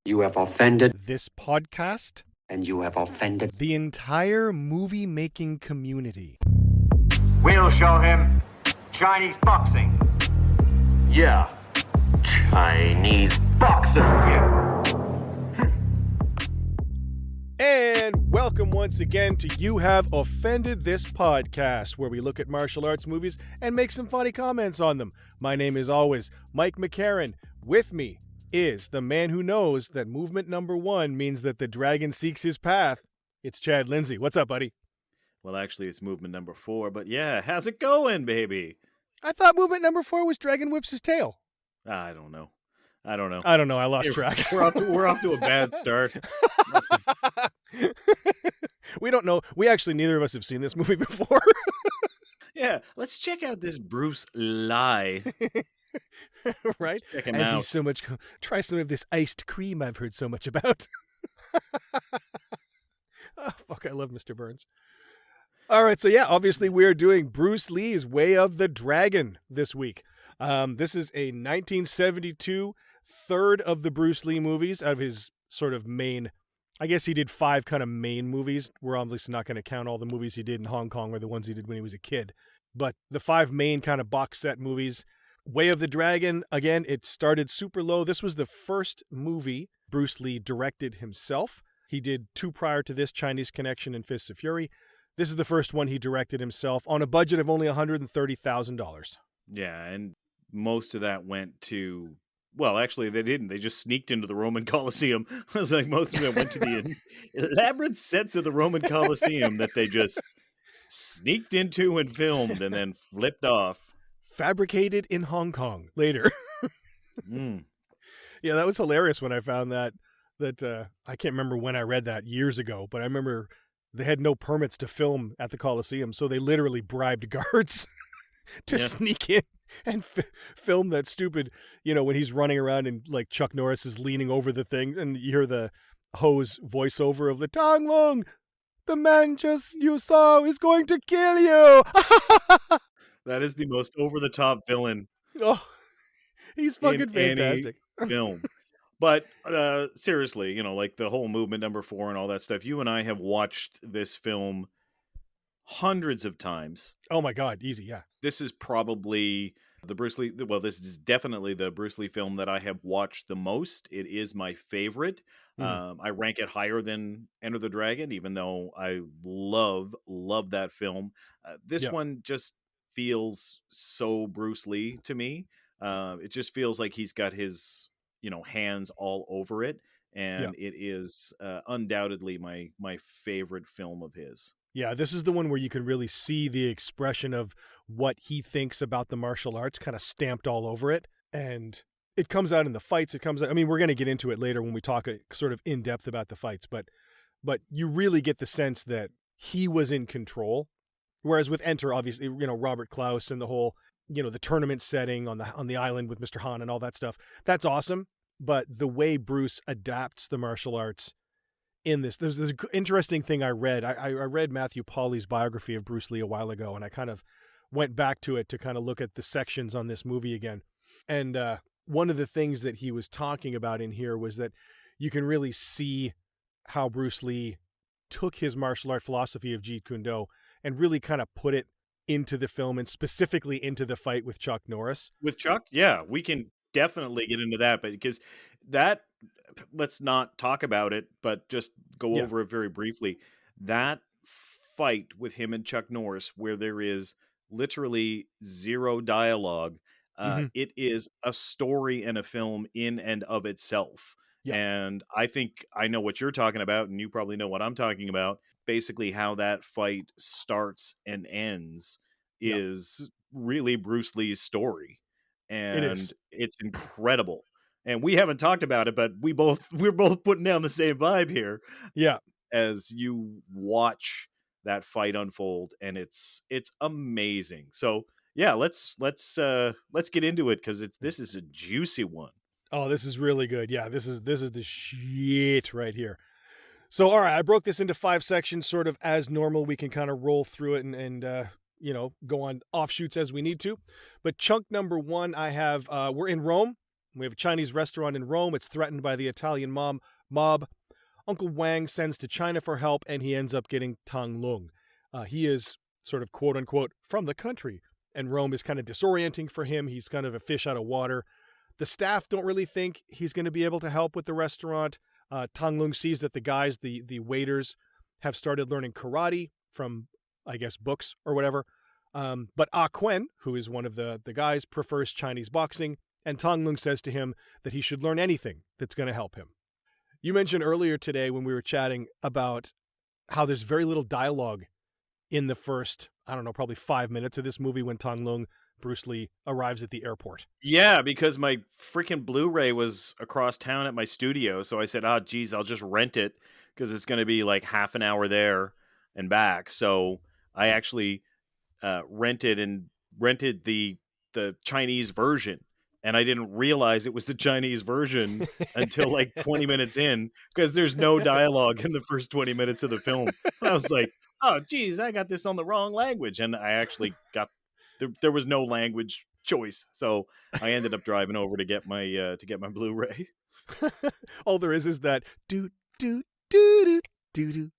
You have offended, this podcast, and you have offended the entire movie-making community. We'll show him Chinese boxing. Yeah, Chinese boxing. And welcome once again to You Have Offended This Podcast, where we look at martial arts movies and make some funny comments on them. My name is always Mike McCarran. With me is the man who knows that movement number one means that the dragon seeks his path. It's Chad Lindsay. What's up, buddy? Well, actually, it's movement number 4, but yeah, how's it going, baby? I thought movement number 4 was dragon whips his tail. I don't know. I lost track. We're off to a bad start. We don't know. We actually, neither of us have seen this movie before. Yeah, let's check out this Bruce Lee. Right? Check him As out. he's so much, try some of this iced cream I've heard so much about. Oh, fuck, I love Mr. Burns. All right, so yeah, obviously we're doing Bruce Lee's Way of the Dragon this week. This is a 1972 third of the Bruce Lee movies of his sort of main. I guess he did 5 kind of main movies. We're obviously not going to count all the movies he did in Hong Kong or the ones he did when he was a kid. But the 5 main kind of box set movies. Way of the Dragon, again, it started super low. This was the first movie Bruce Lee directed himself. He did 2 prior to this, Chinese Connection and Fists of Fury. This is the first one he directed himself on a budget of only $130,000. Yeah, and most of that went to... Well, actually, they didn't. They just sneaked into the Roman Colosseum. I was like, most of it went to the elaborate sets of the Roman Colosseum that they just sneaked into and filmed and then flipped off. Fabricated in Hong Kong later. Yeah, that was hilarious when I found that I can't remember when I read that years ago, but I remember they had no permits to film at the Colosseum, so they literally bribed guards to sneak in and film that stupid, when he's running around and like Chuck Norris is leaning over the thing and you hear the hose voiceover of the Tang Long, the man just you saw is going to kill you. That is the most over-the-top villain. Oh, he's fucking fantastic. Film. But seriously, like the whole movement number 4 and all that stuff, you and I have watched this film hundreds of times. Oh my God, easy, yeah. This is probably the Bruce Lee, well, this is definitely the Bruce Lee film that I have watched the most. It is my favorite. I rank it higher than Enter the Dragon, even though I love that film. This one just feels so Bruce Lee to me. It just feels like he's got his hands all over it, and it is undoubtedly my favorite film of his. Yeah, this is the one where you can really see the expression of what he thinks about the martial arts kind of stamped all over it, and it comes out in the fights. It comes out, I mean, we're going to get into it later when we talk sort of in depth about the fights, but you really get the sense that he was in control. Whereas with Enter, obviously, Robert Klaus and the whole, the tournament setting on the island with Mr. Han and all that stuff, that's awesome. But the way Bruce adapts the martial arts in this, there's an interesting thing I read. I read Matthew Pauly's biography of Bruce Lee a while ago, and I kind of went back to it to kind of look at the sections on this movie again. And one of the things that he was talking about in here was that you can really see how Bruce Lee took his martial art philosophy of Jeet Kune Do and really kind of put it into the film and specifically into the fight with Chuck Norris. With Chuck? Yeah, we can definitely get into that, but because that, let's not talk about it, but just go over it very briefly. That fight with him and Chuck Norris, where there is literally zero dialogue, it is a story and a film in and of itself. Yeah. And I think I know what you're talking about, and you probably know what I'm talking about. Basically, how that fight starts and ends is really Bruce Lee's story. And it's incredible. And we haven't talked about it, but we're both putting down the same vibe here. Yeah. As you watch that fight unfold, and it's amazing. So yeah, let's get into it, because this is a juicy one. Oh, this is really good. Yeah, this is the shit right here. So all right, I broke this into 5 sections, sort of as normal. We can kind of roll through it and go on offshoots as we need to. But chunk number 1, I have we're in Rome. We have a Chinese restaurant in Rome. It's threatened by the Italian mob. Uncle Wang sends to China for help, and he ends up getting Tang Lung. He is sort of quote unquote from the country, and Rome is kind of disorienting for him. He's kind of a fish out of water. The staff don't really think he's going to be able to help with the restaurant. Tang Lung sees that the guys, the waiters, have started learning karate from, I guess, books or whatever. But Ah Quen, who is one of the guys, prefers Chinese boxing, and Tang Lung says to him that he should learn anything that's going to help him. You mentioned earlier today when we were chatting about how there's very little dialogue in the first, I don't know, probably 5 minutes of this movie when Tang Lung, Bruce Lee, arrives at the airport. Yeah, because my freaking Blu-ray was across town at my studio, so I said, "Oh, geez, I'll just rent it because it's going to be like half an hour there and back." So I actually rented the Chinese version, and I didn't realize it was the Chinese version until like 20 minutes in, because there's no dialogue in the first 20 minutes of the film. I was like, "Oh, geez, I got this on the wrong language," and I actually got. There was no language choice, so I ended up driving over to get my Blu-ray. All there is that do do do do do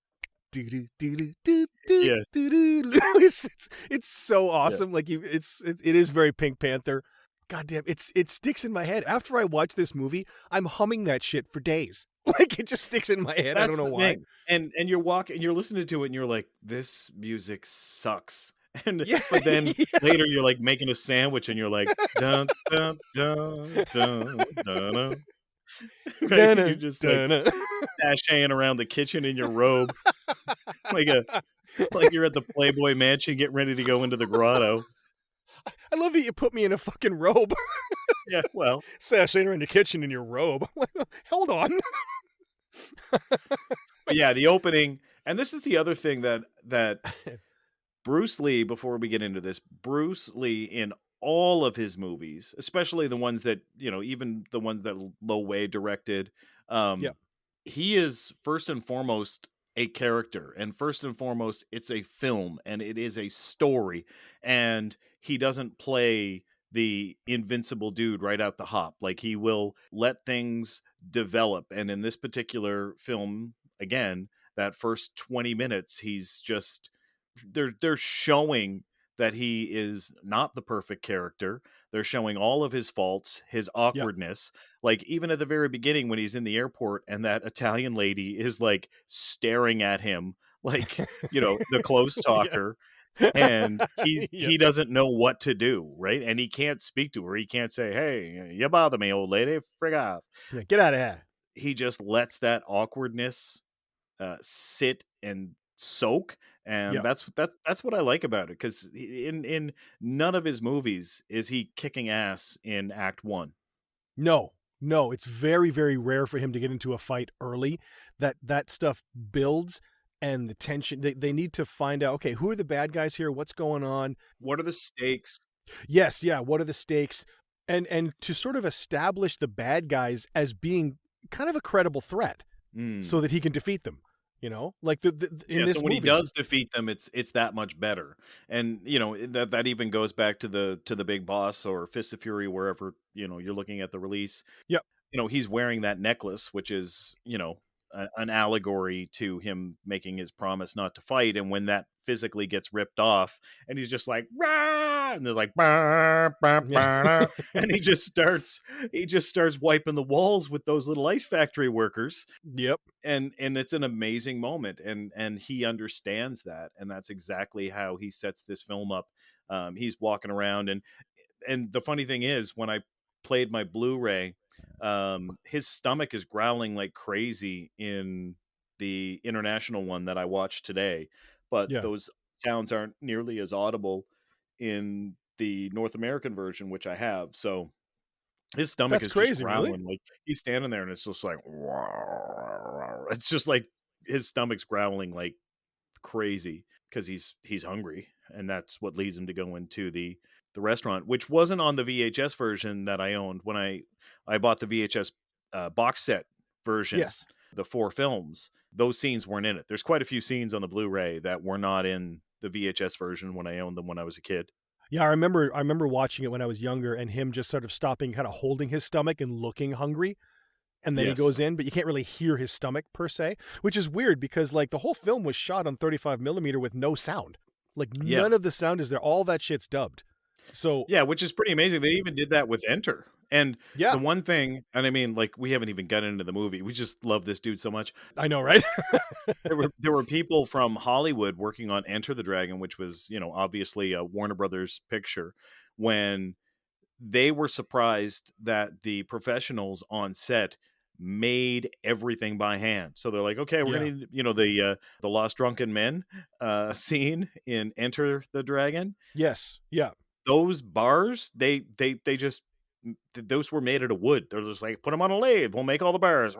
do do do do Yes. do do. It's so awesome. Yeah. Like it is very Pink Panther. God damn, it sticks in my head. After I watch this movie, I'm humming that shit for days. Like it just sticks in my head. I don't know why. And you're listening to it, and you're like, "This music sucks." And Yeah, but then yeah. later you're like making a sandwich, and you're like, dun dun dun dun dun. Right? You're just like sashaying around the kitchen in your robe, like you're at the Playboy Mansion getting ready to go into the grotto. I love that you put me in a fucking robe. Yeah, well, Sashaying in the kitchen in your robe. Hold on. but yeah, the opening, and this is the other thing that Bruce Lee, before we get into this, Bruce Lee in all of his movies, especially the ones that, even the ones that Lo Wei directed, Yeah. he is first and foremost a character, and first and foremost it's a film, and it is a story, and he doesn't play the invincible dude right out the hop. Like, he will let things develop, and in this particular film, again, that first 20 minutes, he's just they're showing that he is not the perfect character. They're showing all of his faults, his awkwardness. Like, even at the very beginning when he's in the airport and that Italian lady is like staring at him like, the close talker, and he doesn't know what to do, right? And he can't speak to her. He can't say, "Hey, you bother me, old lady. Frig off." Yeah, get out of here. He just lets that awkwardness sit and soak, and Yeah. that's what I like about it, because in none of his movies is he kicking ass in Act 1. No, it's very, very rare for him to get into a fight early. That stuff builds, and the tension. They need to find out, okay, who are the bad guys here? What's going on? What are the stakes? Yes, yeah. What are the stakes? And to sort of establish the bad guys as being kind of a credible threat, so that he can defeat them. Like in this so when movie. he does defeat them, it's that much better. And that even goes back to the Big Boss or Fist of Fury, wherever you're looking at the release. Yep. He's wearing that necklace, which is an allegory to him making his promise not to fight. And when that physically gets ripped off, and he's just like, "Rah!" and they're like, "Bah, bah, bah," and he just starts wiping the walls with those little ice factory workers. Yep. And it's an amazing moment, and he understands that, and that's exactly how he sets this film up. He's walking around, and the funny thing is, when I played my Blu-ray, his stomach is growling like crazy in the international one that I watched today, but those sounds aren't nearly as audible in the North American version, which I have. So his stomach That's is crazy, just growling. really? Like, he's standing there, and it's just like, it's just like his stomach's growling like crazy, because he's hungry, and that's what leads him to go into the restaurant, which wasn't on the VHS version that I owned when I bought the VHS box set version. Yes. The 4 films, those scenes weren't in it. There's quite a few scenes on the Blu-ray that were not in the VHS version when I owned them when I was a kid. Yeah, I remember watching it when I was younger and him just sort of stopping, kind of holding his stomach and looking hungry. And then he Yes. goes in, but you can't really hear his stomach per se, which is weird because like the whole film was shot on 35 millimeter with no sound. Like Yeah. none of the sound is there. All that shit's dubbed. So Yeah, which is pretty amazing. They even did that with Enter. And yeah, the one thing, and I mean, like, we haven't even gotten into the movie. We just love this dude so much. I know, right? There were people from Hollywood working on Enter the Dragon, which was, obviously a Warner Brothers picture, when they were surprised that the professionals on set made everything by hand. So they're like, okay, we're Yeah. gonna need, the Lost Drunken Men scene in Enter the Dragon. Yes. Yeah. Those bars, they just those were made out of wood. They're just like, put them on a lathe, we'll make all the bars.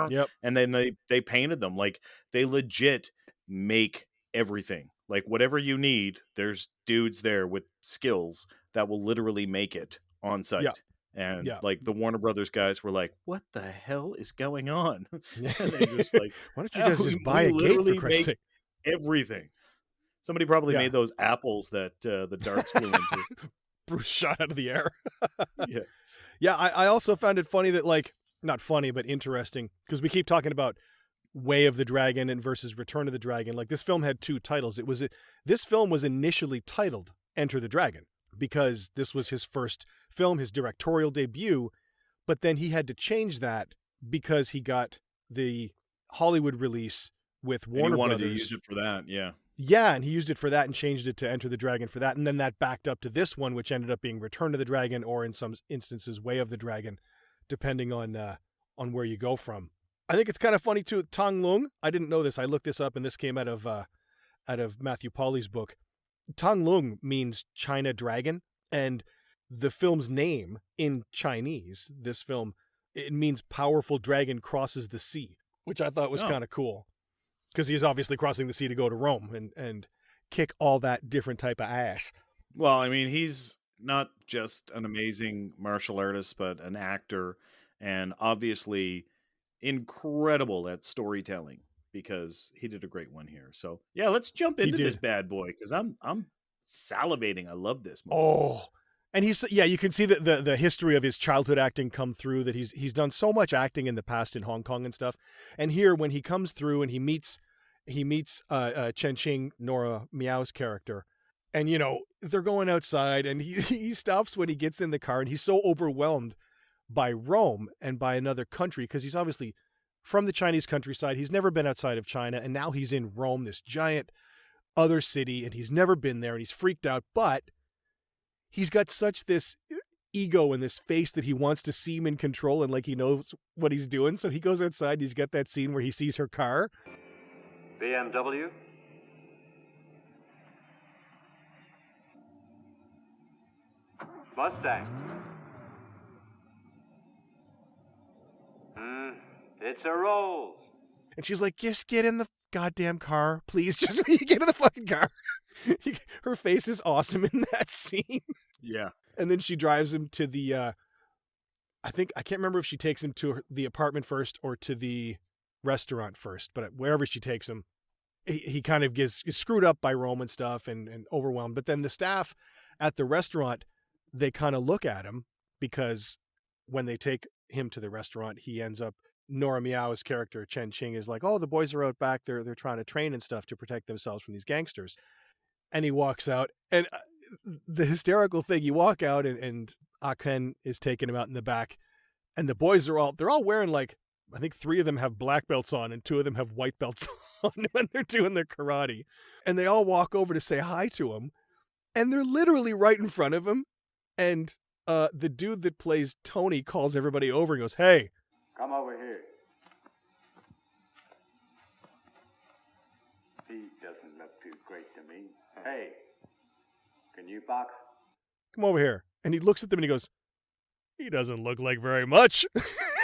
Yep. And then they painted them. Like, they legit make everything. Like, whatever you need, there's dudes there with skills that will literally make it on site. Yeah. And Yeah. like, the Warner Brothers guys were like, what the hell is going on? Why And they're just like, don't you guys "Oh, just buy we a gate for literally Christ's make sake? everything." Somebody probably Yeah. made those apples that the darts flew into. Bruce shot out of the air. Yeah. Yeah, I also found it funny that, like, not funny, but interesting, because we keep talking about Way of the Dragon and versus Return of the Dragon. Like, this film had two titles. This film was initially titled Enter the Dragon because this was his first film, his directorial debut, but then he had to change that because he got the Hollywood release with And he Warner wanted Brothers. to use it for that. Yeah. Yeah, and he used it for that and changed it to Enter the Dragon for that. And then that backed up to this one, which ended up being Return of the Dragon, or in some instances, Way of the Dragon, depending on where you go from. I think it's kind of funny too. Tang Lung, I didn't know this. I looked this up, and this came out of Matthew Pauly's book. Tang Lung means China Dragon, and the film's name in Chinese, this film, it means powerful dragon crosses the sea, which I thought was Oh. kind of cool. Because he's obviously crossing the sea to go to Rome and kick all that different type of ass. Well, I mean, he's not just an amazing martial artist, but an actor, and obviously incredible at storytelling, because he did a great one here. So yeah, let's jump He into this did. bad boy, because I'm salivating. I love this movie. Oh, and you can see the history of his childhood acting come through. That he's done so much acting in the past in Hong Kong and stuff. And here, when he comes through and he meets Chen Qing, Nora Miao's character, and they're going outside, and he stops when he gets in the car, and he's so overwhelmed by Rome and by another country, because he's obviously from the Chinese countryside. He's never been outside of China, and now he's in Rome, this giant other city, and he's never been there, and he's freaked out, but he's got such this ego in this face that he wants to seem in control and like he knows what he's doing. So he goes outside and he's got that scene where he sees her car. BMW? Mustang? It's a Rolls. And she's like, just get in the goddamn car, please. Just get in the fucking car. Her face is awesome in that scene. Yeah. And then she drives him to the, I can't remember if she takes him to the apartment first or to the restaurant first, but wherever she takes him, he kind of is screwed up by Rome and stuff and overwhelmed. But then the staff at the restaurant, they kind of look at him, because when they take him to the restaurant, he ends up, Nora Miao's character, Chen Qing, is like, oh, the boys are out back. They're trying to train and stuff to protect themselves from these gangsters. And he walks out, and the hysterical thing, you walk out and Aken is taking him out in the back, and the boys they're all wearing, like, I think 3 of them have black belts on and 2 of them have white belts on when they're doing their karate. And they all walk over to say hi to him, and they're literally right in front of him. And the dude that plays Tony calls everybody over and goes, hey, Come over here. He doesn't look too great to me. Hey, can you box? come over here. And he looks at them and he goes, he doesn't look like very much.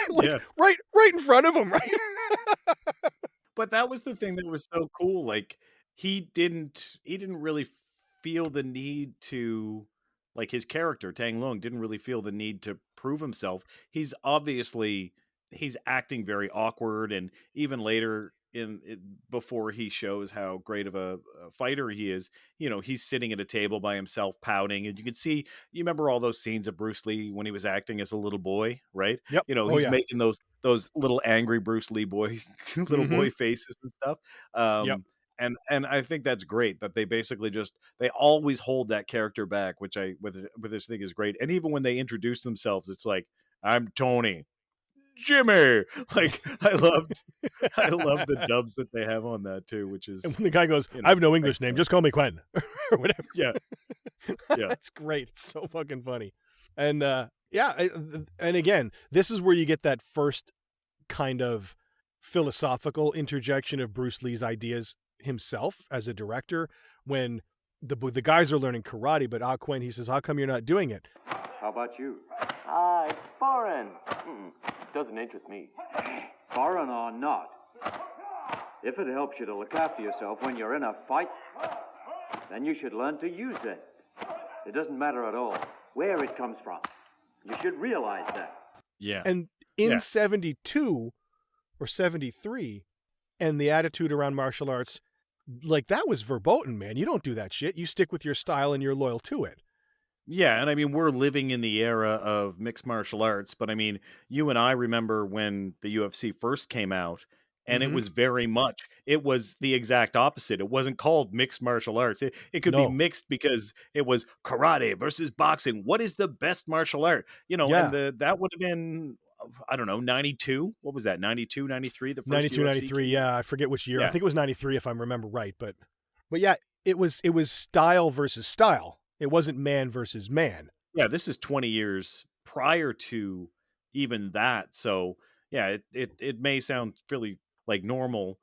Like, Yeah. right in front of him, right? But that was the thing that was so cool. Like, he didn't really feel the need to, like, his character Tang Lung didn't really feel the need to prove himself. He's acting very awkward, and even later before he shows how great of a fighter he is. He's sitting at a table by himself pouting, and you can see, you remember all those scenes of Bruce Lee when he was acting as a little boy, right? Yep. Oh He's yeah. making those little angry Bruce Lee boy little Mm-hmm. boy faces and stuff. Yep. And I think that's great that they basically they always hold that character back, which I with this thing is great. And even when they introduce themselves, it's like, I'm Tony, Jimmy. Like, I love the dubs that they have on that too, which is, And when the guy goes, I have no English name, excellent. just call me Quen or whatever. Yeah. Yeah. That's great. It's so fucking funny. And and again, this is where you get that first kind of philosophical interjection of Bruce Lee's ideas himself as a director, when the guys are learning karate, but Quen, he says, how come you're not doing it? How about you? It's foreign. Doesn't interest me. Foreign or not, if it helps you to look after yourself when you're in a fight, then you should learn to use it. It doesn't matter at all where it comes from. You should realize that. Yeah. And in 72 or 73, and the attitude around martial arts, like, that was verboten, man. You don't do that shit. You stick with your style and you're loyal to it. Yeah, and I mean, we're living in the era of mixed martial arts, but I mean, you and I remember when the UFC first came out, and it was very much, it was the exact opposite. It wasn't called mixed martial arts. It could be mixed because it was karate versus boxing. What is the best martial art? And that would have been, I don't know, 92. What was that? 92, 93? The first 92, UFC 93. came? Yeah, I forget which year. Yeah. I think it was 93 if I remember right. But yeah, it was style versus style. It wasn't man versus man. Yeah, this is 20 years prior to even that. So yeah, it may sound fairly like normal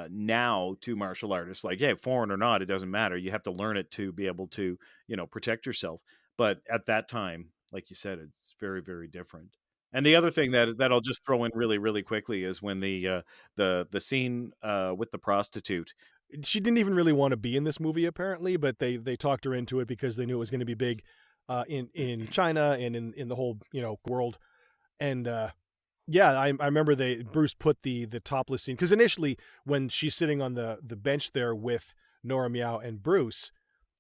now to martial artists. Like, yeah, foreign or not, it doesn't matter. You have to learn it to be able to, protect yourself. But at that time, like you said, it's very, very different. And the other thing that I'll just throw in really, really quickly is when the scene with the prostitute. She didn't even really want to be in this movie, apparently, but they talked her into it because they knew it was going to be big in China and in the whole world. And I remember Bruce put the topless scene, because initially when she's sitting on the bench there with Nora Meow and Bruce,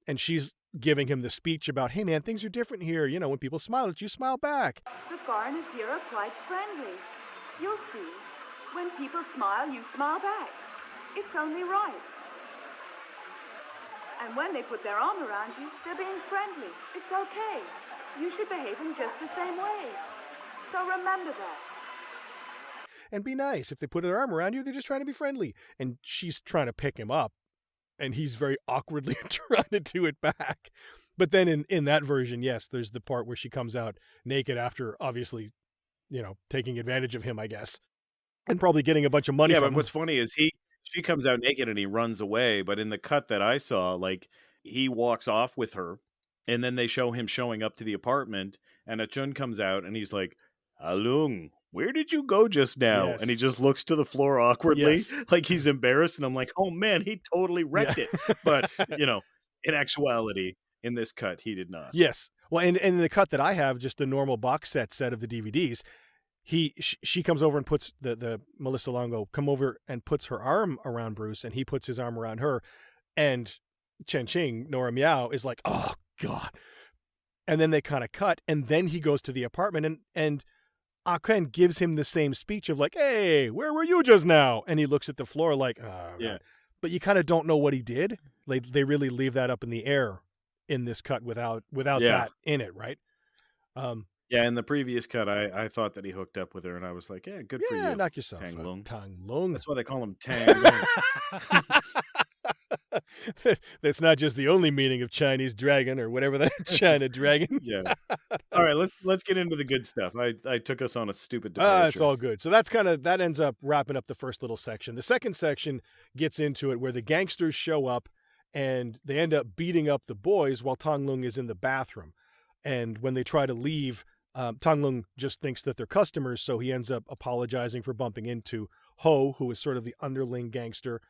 and she's giving him the speech about, hey man, things are different here. When people smile at you, smile back. The foreigners here are quite friendly. You'll see. When people smile, you smile back. It's only right. And when they put their arm around you, they're being friendly. It's okay. You should behave in just the same way. So remember that. And be nice. If they put their arm around you, they're just trying to be friendly. And she's trying to pick him up, and he's very awkwardly trying to do it back. But then in that version, yes, there's the part where she comes out naked after, obviously, taking advantage of him, I guess. And probably getting a bunch of money from him. But what's funny is she comes out naked and he runs away. But in the cut that I saw, like, he walks off with her, and then they show him showing up to the apartment, and Achun comes out and he's like, Alung, where did you go just now? Yes. And he just looks to the floor awkwardly, Yes. like he's embarrassed. And I'm like, oh man, he totally wrecked it. But, in actuality, in this cut, he did not. Yes. Well, and in the cut that I have, just the normal box set of the DVDs, she comes over and puts the Melissa Longo come over and puts her arm around Bruce, and he puts his arm around her, and Chen Ching, Nora Meow, is like, oh God. And then they kind of cut, and then he goes to the apartment, and Ken gives him the same speech of like, hey, where were you just now? And he looks at the floor like, oh, yeah. But you kind of don't know what he did. Like, they really leave that up in the air in this cut without that in it, right? Yeah, in the previous cut, I thought that he hooked up with her, and I was like, yeah, good for you. Yeah, knock yourself Tang out. Lung. Tang Lung. That's why they call him Tang Lung. That's not just the only meaning of Chinese dragon or whatever that China dragon. Yeah. All right, let's get into the good stuff. I took us on a stupid departure. It's all good. So that ends up wrapping up the first little section. The second section gets into it where the gangsters show up and they end up beating up the boys while Tang Lung is in the bathroom. And when they try to leave, Tang Lung just thinks that they're customers, so he ends up apologizing for bumping into Ho, who is sort of the underling gangster.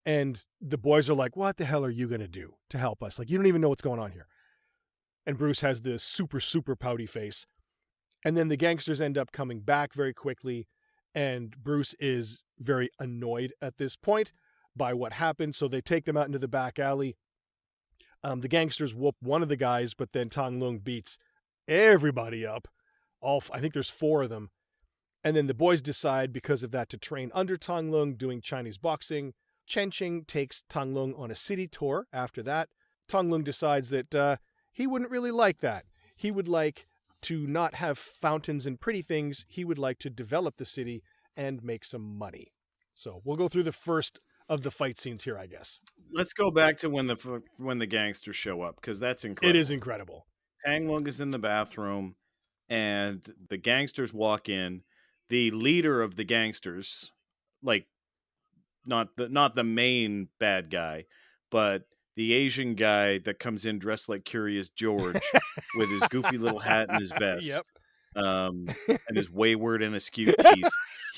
And the boys are like, what the hell are you going to do to help us? Like, you don't even know what's going on here. And Bruce has this super, super pouty face. And then the gangsters end up coming back very quickly. And Bruce is very annoyed at this point by what happened. So they take them out into the back alley. The gangsters whoop one of the guys, but then Tong Lung beats everybody up. I think there's 4 of them. And then the boys decide, because of that, to train under Tong Lung doing Chinese boxing. Chen Qing takes Tong Lung on a city tour after that. Tong Lung decides that he wouldn't really like that. He would like to not have fountains and pretty things. He would like to develop the city and make some money. So we'll go through the first of the fight scenes here, I guess. Let's go back to when the gangsters show up, because that's incredible. It is incredible. Tang Lung is in the bathroom, and the gangsters walk in. The leader of the gangsters, like not the main bad guy, but the Asian guy that comes in dressed like Curious George with his goofy little hat and his vest, Yep. and his wayward and askew teeth.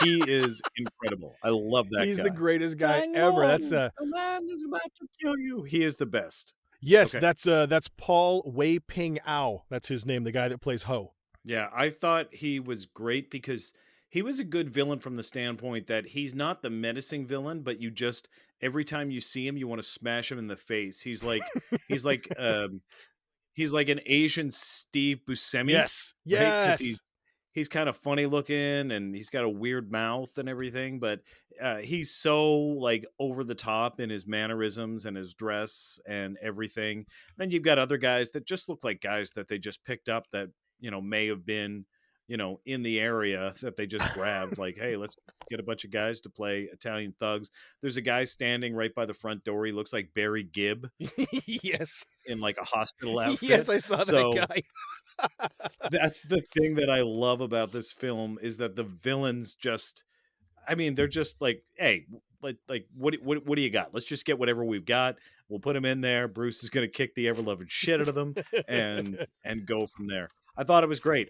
He is incredible. I love that He's guy. the greatest guy Tang ever. Lung, That's the man is about to kill you. He is the best. yes, Okay. that's Paul Wei Ping Ao. That's his name, the guy that plays Ho. Yeah, I thought he was great because he was a good villain from the standpoint that he's not the menacing villain, but you just every time you see him, you want to smash him in the face. He's like he's like an Asian Steve Buscemi. Yes. Right? 'Cause Yes. he's kind of funny looking and he's got a weird mouth and everything, but he's so like over the top in his mannerisms and his dress and everything. Then you've got other guys that just look like guys that they just picked up that, may have been, in the area that they just grabbed. Like, hey, let's get a bunch of guys to play Italian thugs. There's a guy standing right by the front door. He looks like Barry Gibb Yes. in like a hospital outfit. Yes, I saw So, that guy. that's the thing that I love about this film is that the villains just, they're just like, hey, like what do you got? Let's just get whatever we've got. We'll put him in there. Bruce is going to kick the ever loving shit out of them and go from there. I thought it was great.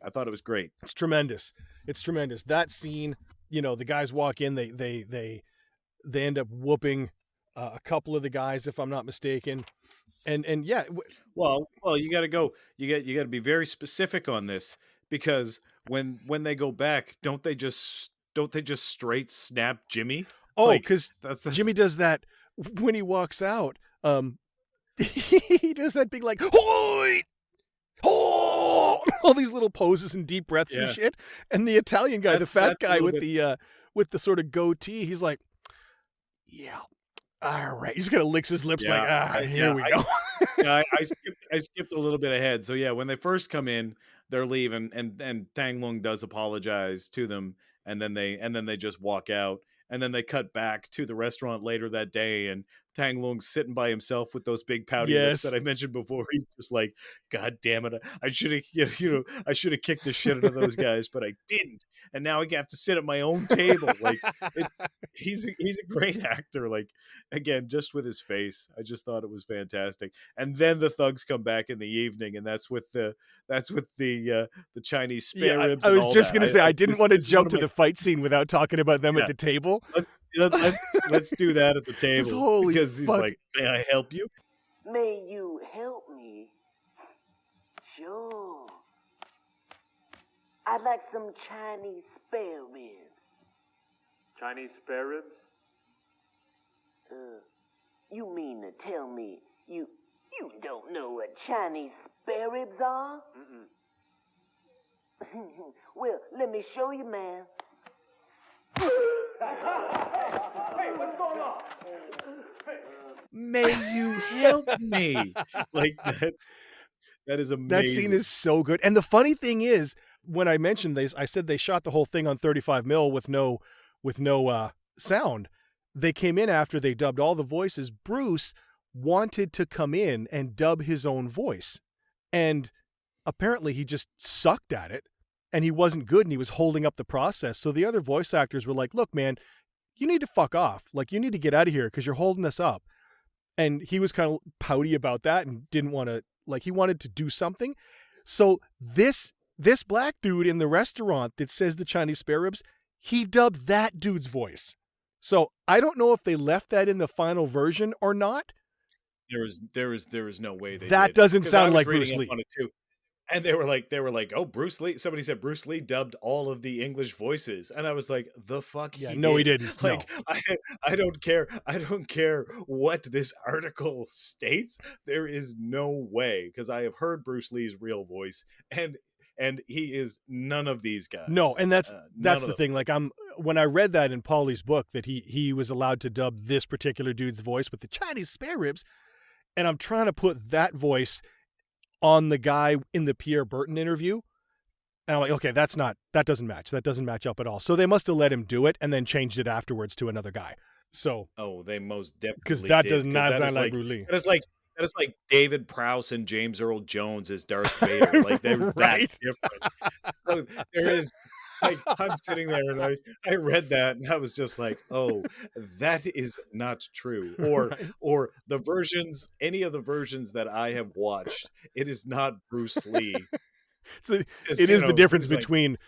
It's tremendous. It's tremendous. That scene, the guys walk in, they end up whooping a couple of the guys, if I'm not mistaken. And yeah. Well, you got to go. You got to be very specific on this because when they go back, don't they just straight snap Jimmy? Oh, Like, because that's Jimmy does that when he walks out. He does that big like, "Hoi! Oh!" all these little poses and deep breaths and Yeah. shit. And the Italian guy, the fat That's a guy little with the sort of goatee, he's like, "Yeah, all right." He's gonna licks his lips like, here we go. Yeah, I skipped a little bit ahead. So yeah, when they first come in, they're leaving, and Tang Lung does apologize to them, and then they just walk out, and then they cut back to the restaurant later that day, and Tang Lung's sitting by himself with those big pouty lips Yes. that I mentioned before. He's just like, God damn it, I should have I should have kicked the shit out of those guys, but I didn't, and now I have to sit at my own table. Like he's a great actor. Like again, just with his face, I just thought it was fantastic. And then the thugs come back in the evening, and that's with the Chinese spare ribs. I and was all just that. gonna say I didn't want to this is jump one to of the fight scene without talking about them at Yeah. the table. Let's do that at the table holy because he's fuck. like, may I help you? May you help me? Sure. I'd like some Chinese spare ribs. Chinese spare ribs? You mean to tell me you don't know what Chinese spare ribs are? Well, let me show you, man. May you help me? Like that. That is amazing. That scene is so good. And the funny thing is, when I mentioned this, I said they shot the whole thing on 35 mil with no sound. They came in after they dubbed all the voices. Bruce wanted to come in and dub his own voice. And apparently he just sucked at it and he wasn't good and he was holding up the process. So the other voice actors were like, look, man, you need to fuck off. Like, you need to get out of here because you're holding us up. And he was kind of pouty about that and didn't want to, like, he wanted to do something. So this black dude in the restaurant that says the Chinese spare ribs, he dubbed that dude's voice. So I don't know if they left that in the final version or not. There is no way they That did. doesn't 'Cause sound I was like reading Bruce up Lee. on it too. And they were like, oh, Bruce Lee. Somebody said Bruce Lee dubbed all of the English voices, and I was like, the fuck, Yeah, he no, he did. didn't. Like, No. I don't care. I don't care what this article states. There is no way, because I have heard Bruce Lee's real voice, and he is none of these guys. No, and that's None of the them. thing. Like when I read that in Paulie's book that he was allowed to dub this particular dude's voice with the Chinese spare ribs, and I'm trying to put that voice on the guy in the Pierre Burton interview. And I'm like, okay, that doesn't match. That doesn't match up at all. So they must have let him do it and then changed it afterwards to another guy. So Oh, they most definitely because that did, does 'cause not that sound is like Bruce Lee. that is like David Prowse and James Earl Jones as Darth Vader. Like they're Right. that different. So there is, like, I'm sitting there and I read that and I was just like, oh, that is not true. Or Right. or the versions, any of the versions that I have watched, it is not Bruce Lee. It Just, is the difference it's like, between,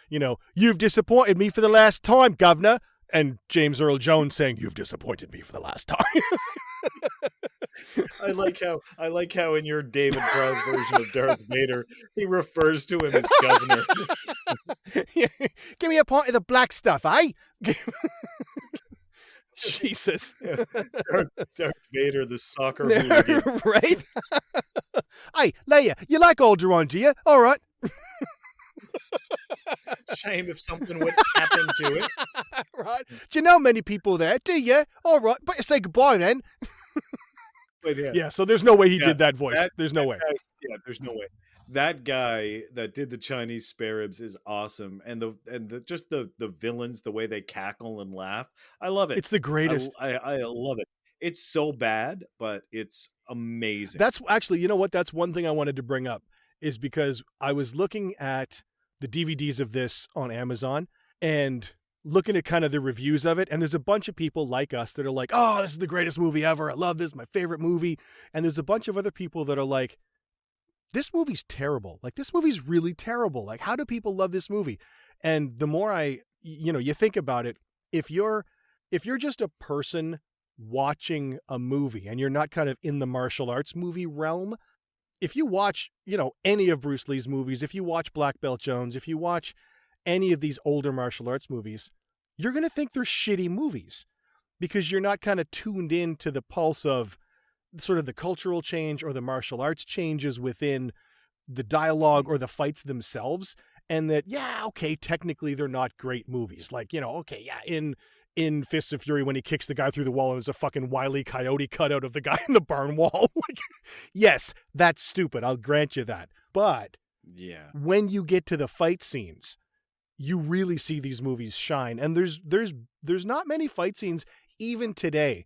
you've disappointed me for the last time, governor, and James Earl Jones saying, you've disappointed me for the last time. I like how in your David Prowse version of Darth Vader, he refers to him as governor. Yeah. Give me a pint of the black stuff, eh? Jesus. Darth Vader, the soccer hooligan. Right? Hey, Leia, you like Alderaan, do you? All right. Shame if something would happen to it. Right. Do you know many people there, do you? All right. Better say goodbye then. But yeah, Yeah, so there's no way he Yeah, did that voice. There's no way. yeah, there's no way. That guy that did the Chinese spare ribs is awesome, and just the villains, the way they cackle and laugh, I love it. It's the greatest. I love it. It's so bad, but it's amazing. That's actually, you know what? That's one thing I wanted to bring up is because I was looking at the DVDs of this on Amazon and looking at kind of the reviews of it. And there's a bunch of people like us that are like, oh, this is the greatest movie ever. I love this, my favorite movie. And there's a bunch of other people that are like, this movie's terrible. Like, this movie's really terrible. Like, how do people love this movie? And the more you think about it, if you're just a person watching a movie and you're not kind of in the martial arts movie realm, if you watch, any of Bruce Lee's movies, if you watch Black Belt Jones, if you watch any of these older martial arts movies, you're going to think they're shitty movies because you're not kind of tuned in to the pulse of sort of the cultural change or the martial arts changes within the dialogue or the fights themselves. And that, yeah, okay, technically they're not great movies. Like, okay, yeah, in Fists of Fury when he kicks the guy through the wall and there's a fucking Wile E. Coyote cutout of the guy in the barn wall. Like, yes, that's stupid. I'll grant you that. But yeah, when you get to the fight scenes, you really see these movies shine. And there's not many fight scenes even today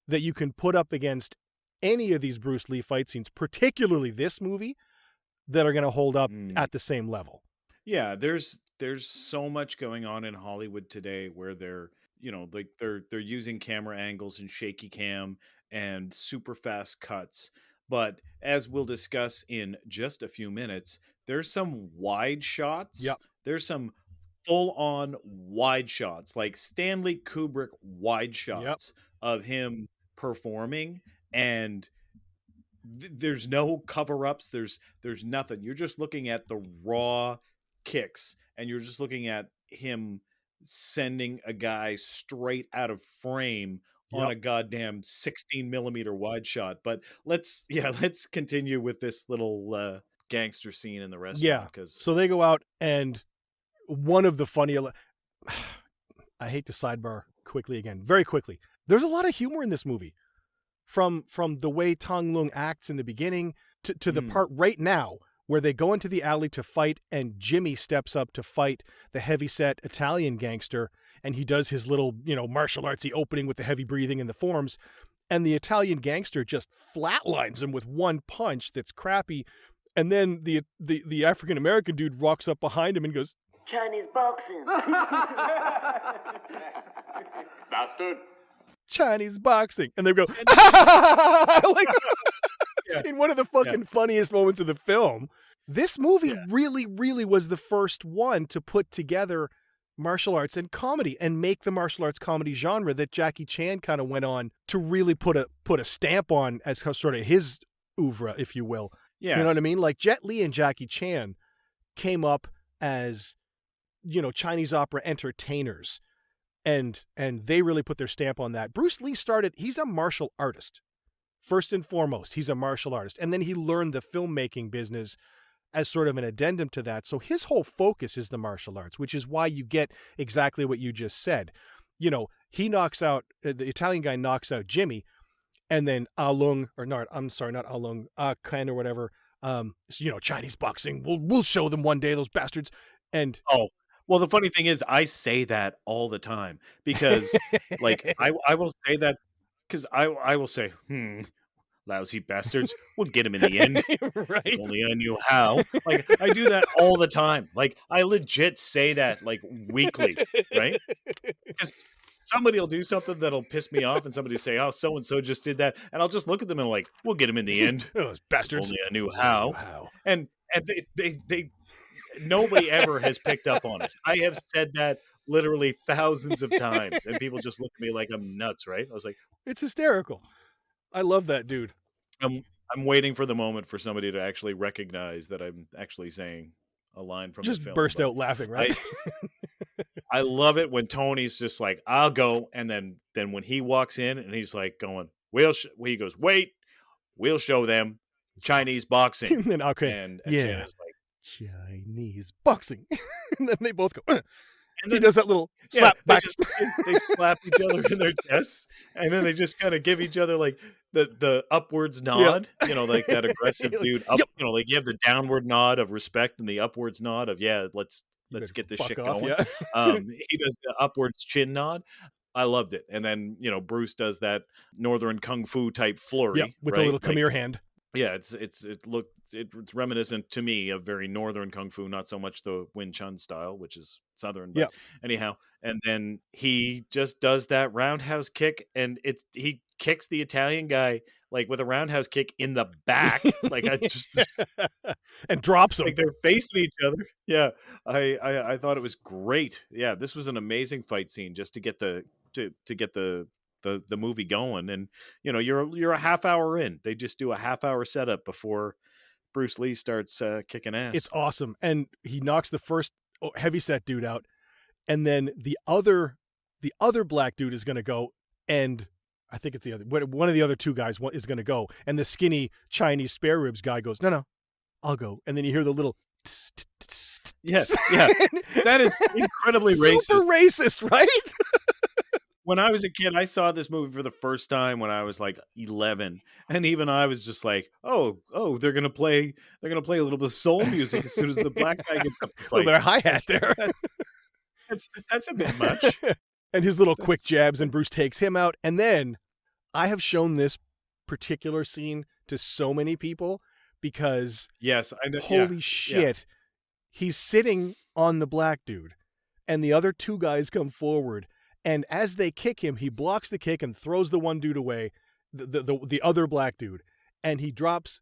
that you can put up against any of these Bruce Lee fight scenes, particularly this movie, that are going to hold up at the same level. Yeah, there's so much going on in Hollywood today where they're using camera angles and shaky cam and super fast cuts. But as we'll discuss in just a few minutes, there's some wide shots. Yep. There's some full-on wide shots, like Stanley Kubrick wide shots of him performing, and there's no cover-ups. There's nothing. You're just looking at the raw kicks, and you're just looking at him sending a guy straight out of frame on a goddamn 16 millimeter wide shot. But let's continue with this little gangster scene in the restaurant. Yeah. So they go out, and one of the funny, I hate to sidebar quickly again, very quickly. There's a lot of humor in this movie, from the way Tong Lung acts in the beginning to the part right now where they go into the alley to fight, and Jimmy steps up to fight the heavyset Italian gangster, and he does his little, martial artsy opening with the heavy breathing and the forms, and the Italian gangster just flatlines him with one punch that's crappy, and then the African American dude walks up behind him and goes, Chinese boxing. Bastard. Chinese boxing, and they go, like, in one of the fucking funniest moments of the film. This movie really, really was the first one to put together martial arts and comedy and make the martial arts comedy genre that Jackie Chan kind of went on to really put a stamp on as sort of his oeuvre, if you will. You know Yeah. what I mean? Like Jet Li and Jackie Chan came up as, Chinese opera entertainers, and they really put their stamp on that. Bruce Lee he's a martial artist. First and foremost, he's a martial artist. And then he learned the filmmaking business as sort of an addendum to that. So his whole focus is the martial arts, which is why you get exactly what you just said. He knocks out, the Italian guy knocks out Jimmy, and then Alung, or not, I'm sorry, not Alung, Ken or whatever, Chinese boxing, we'll show them one day, those bastards. And Oh, well, the funny thing is, I say that all the time because, like, I will say that because I will say, lousy bastards, we'll get him in the end. right. If only I knew how. Like, I do that all the time. Like, I legit say that, like, weekly, right? Because somebody will do something that'll piss me off, and somebody will say, oh, so-and-so just did that. And I'll just look at them and like, we'll get him in the end. Those bastards. If only I knew how. And they nobody ever has picked up on it. I have said that literally thousands of times, and people just look at me like I'm nuts, right? I was like, it's hysterical. I love that dude. I'm waiting for the moment for somebody to actually recognize that I'm actually saying a line from just the film. Burst out laughing, right? I love it when Tony's just like, I'll go, and then when he walks in and he's like going, he goes, wait, we'll show them Chinese boxing. And then and Shanna's like, Chinese boxing. And then they both go, and then he does that little slap back. They slap each other in their chests, and then they just kind of give each other like the upwards nod, like that aggressive dude. Up, like you have the downward nod of respect and the upwards nod of let's get this shit going. Yeah. He does the upwards chin nod. I loved it, and then Bruce does that northern kung fu type flurry, with right? a little come here hand. Yeah, it's reminiscent to me of very northern kung fu, not so much the Wing Chun style, which is southern. But anyhow, and then he just does that roundhouse kick, and he kicks the Italian guy like with a roundhouse kick in the back, like I just and drops him. Like they're facing each other. Yeah, I thought it was great. Yeah, this was an amazing fight scene just to get the movie going. And you're a half hour in. They just do a half hour setup before Bruce Lee starts kicking ass. It's awesome. And he knocks the first heavyset dude out, and then the other black dude is going to go, and I think it's one of the other two guys is going to go, and the skinny Chinese spare ribs guy goes, no, I'll go. And then you hear the little yeah. That is incredibly racist. Super racist, right? When I was a kid, I saw this movie for the first time when I was like 11, and even I was just like, "Oh, they're gonna play a little bit of soul music as soon as the black guy gets up to fight." A little bit of hi-hat there. That's a bit much. And his little quick jabs, and Bruce takes him out. And then I have shown this particular scene to so many people because yes, I know. Holy shit! Yeah. He's sitting on the black dude, and the other two guys come forward. And as they kick him, he blocks the kick and throws the one dude away, the other black dude, and he drops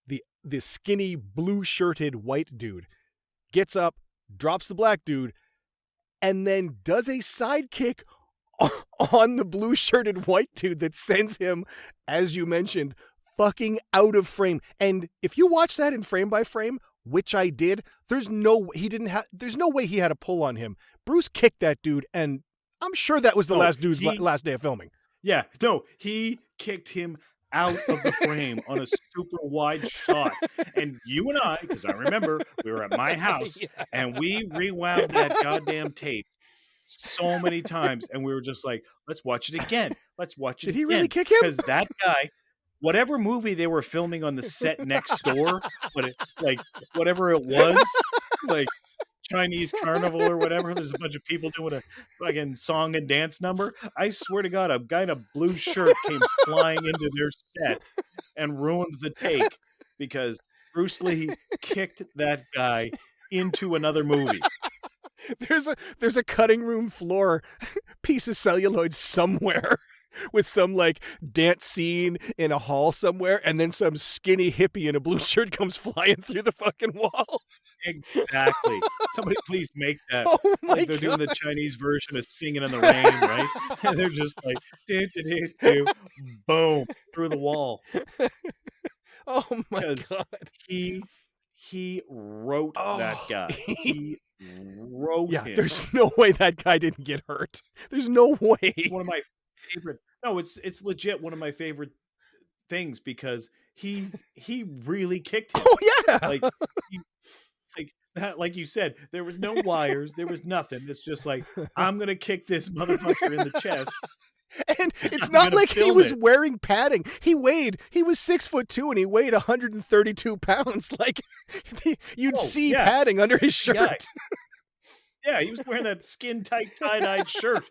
the skinny blue-shirted white dude, gets up, drops the black dude, and then does a side kick on the blue-shirted white dude that sends him, as you mentioned, fucking out of frame. And if you watch that in frame by frame, which I did, there's no way he had a pull on him. Bruce kicked that dude, and I'm sure that was the last day of filming. Yeah, no, he kicked him out of the frame on a super wide shot. And you and I, because I remember we were at my house and we rewound that goddamn tape so many times, and we were just like, let's watch it again. Let's watch it again. Did he really kick him? Because that guy, whatever movie they were filming on the set next door, whatever it was, like Chinese carnival or whatever, there's a bunch of people doing a fucking song and dance number. I swear to God, a guy in a blue shirt came flying into their set and ruined the take because Bruce Lee kicked that guy into another movie. There's a cutting room floor piece of celluloid somewhere with some like dance scene in a hall somewhere, and then some skinny hippie in a blue shirt comes flying through the fucking wall. Exactly. Somebody please make that. Oh my like they're God. doing the Chinese version of Singing in the Rain, right? And they're just like, do, boom, through the wall. Oh my because god. he wrote that Oh, guy. He wrote yeah, him. there's no way that guy didn't get hurt. There's no way. It's one of my favorite. No, it's legit one of my favorite things because he really kicked him. Oh yeah. Like he, like that, like you said, there was no wires, there was nothing. It's just like I'm gonna kick this motherfucker in the chest. And it's I'm not gonna like he film was it. wearing padding. He was 6'2" and he weighed 132 pounds. Like you'd Oh, see yeah. padding under his Yeah. shirt, Yeah, he was wearing that skin tight tie-dyed shirt,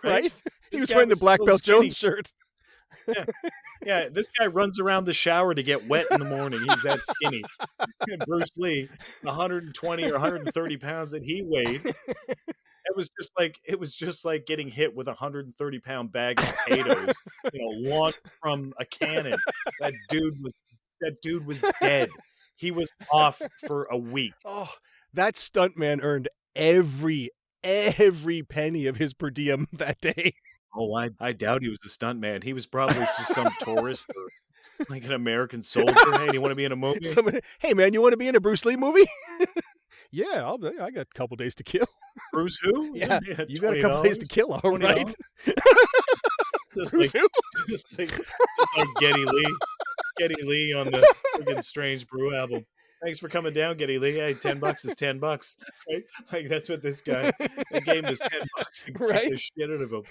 right? right? He This was guy wearing the was Black so Belt skinny. Jones shirt. Yeah, this guy runs around the shower to get wet in the morning. He's that skinny. And Bruce Lee, 120 or 130 pounds that he weighed, it was just like getting hit with a 130-pound bag of potatoes, launched from a cannon. That dude was dead. He was off for a week. Oh, that stuntman earned every penny of his per diem that day. Oh, I doubt he was a stuntman. He was probably just some tourist or like an American soldier. Hey, do you want to be in a movie? Hey man, you want to be in a Bruce Lee movie? Yeah, I got a couple days to kill. Bruce who? Yeah, you got a couple days to kill, all right? $20? Just Bruce like, who? just like Geddy Lee on the friggin' Strange Brew album. Thanks for coming down, Geddy Lee. Hey, $10 is $10, right? Like that's what this guy. They gave him his $10 and kicked Right? the shit out of him.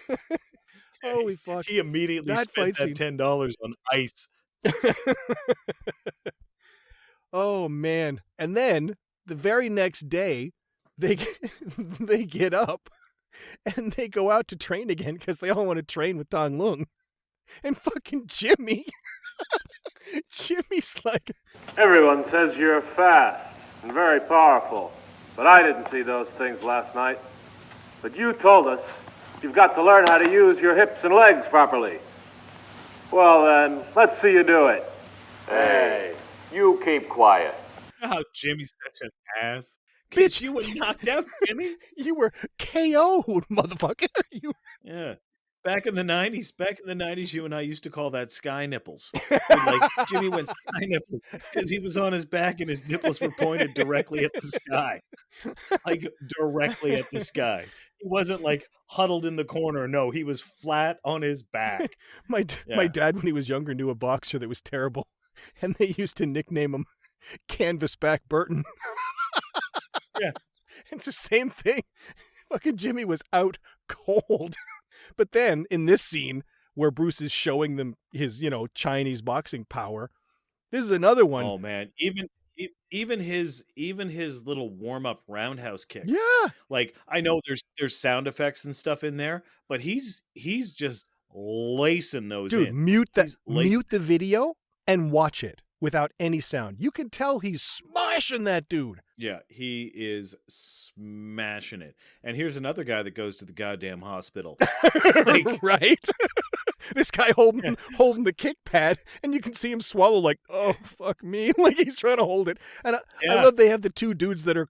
Holy fuck! He immediately That spent fight that scene. $10 on ice. Oh man! And then the very next day, they they get up and they go out to train again because they all want to train with Tong Lung. And fucking Jimmy's like, Everyone says you're fast and very powerful, but I didn't see those things last night. But you told us you've got to learn how to use your hips and legs properly. Well then, let's see you do it. Hey, you keep quiet. Oh, Jimmy's such an ass. Bitch. You were knocked out, Jimmy. you were KO'd, motherfucker. Yeah. Back in the 90s, you and I used to call that sky nipples. And, like, Jimmy went sky nipples because he was on his back and his nipples were pointed directly at the sky. Like, directly at the sky. He wasn't, like, huddled in the corner. No, he was flat on his back. My Yeah. dad, when he was younger, knew a boxer that was terrible. And they used to nickname him Canvasback Burton. Yeah. It's the same thing. Fucking Jimmy was out cold. But then in this scene where Bruce is showing them his, Chinese boxing power, this is another one. Oh man, even his little warm up roundhouse kicks. Yeah. Like I know there's sound effects and stuff in there, but he's just lacing those Dude, in. mute He's the video and watch it without any sound. You can tell he's smashing that dude. Yeah, he is smashing it. And here's another guy that goes to the goddamn hospital. Like, right? This guy holding the kick pad, and you can see him swallow like, oh, fuck me. Like he's trying to hold it. And I love they have the two dudes that are,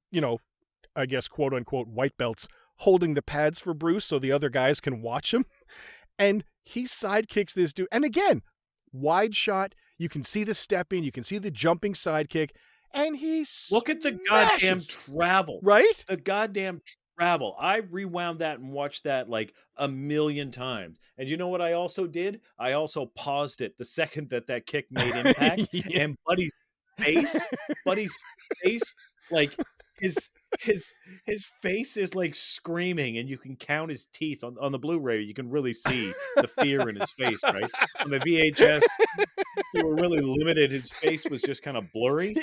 I guess, quote unquote, white belts holding the pads for Bruce so the other guys can watch him. And he sidekicks this dude. And again, wide shot. You can see the stepping. You can see the jumping sidekick. And he look at the smashes. goddamn travel. Right? The goddamn travel. I rewound that and watched that like a million times. And you know what I also did? I also paused it the second that kick made impact. Yeah. And Buddy's face, like his face is like screaming, and you can count his teeth on the Blu-ray. You can really see the fear in his face, right? On the VHS, you were really limited. His face was just kind of blurry.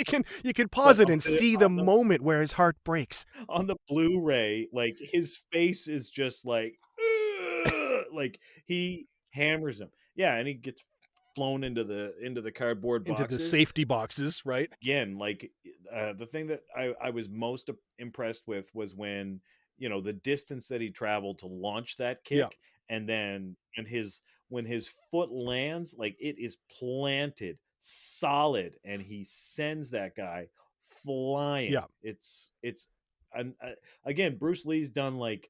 You can pause it and see the moment where his heart breaks. On the Blu-ray, like his face is just like he hammers him. Yeah, and he gets flown into the cardboard boxes. Into the safety boxes, right? Again, like the thing that I was most impressed with was when the distance that he traveled to launch that kick, and then when his foot lands, like it is planted solid, and he sends that guy flying. Yeah, it's again, Bruce Lee's done like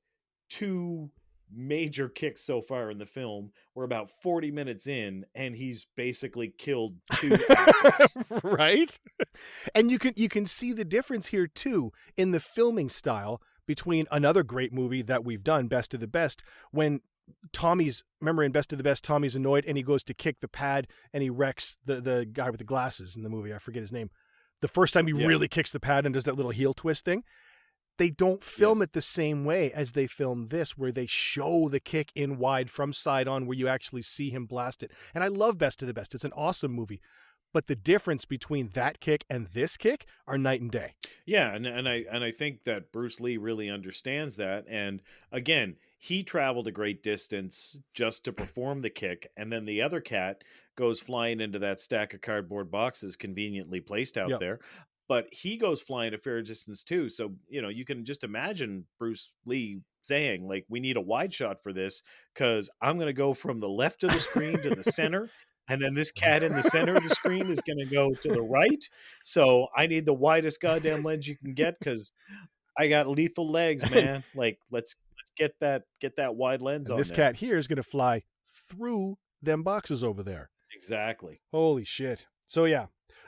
two major kicks so far in the film. We're about 40 minutes in, and he's basically killed 2 actors. Right? And you can see the difference here too in the filming style between another great movie that we've done, Best of the Best, when remember in Best of the Best, Tommy's annoyed and he goes to kick the pad and he wrecks the guy with the glasses in the movie. I forget his name. The first time he really kicks the pad and does that little heel twist thing. They don't film it the same way as they film this, where they show the kick in wide from side on, where you actually see him blast it. And I love Best of the Best. It's an awesome movie. But the difference between that kick and this kick are night and day. Yeah, and I think that Bruce Lee really understands that. And again, he traveled a great distance just to perform the kick, and then the other cat goes flying into that stack of cardboard boxes conveniently placed out there. But he goes flying a fair distance too. So, you can just imagine Bruce Lee saying, like, we need a wide shot for this, because I'm going to go from the left of the screen to the center. And then this cat in the center of the screen is going to go to the right. So I need the widest goddamn lens you can get, because I got lethal legs, man. Like, let's get that wide lens on this there. cat here is going to fly through them boxes over there. Exactly. Holy shit. So yeah.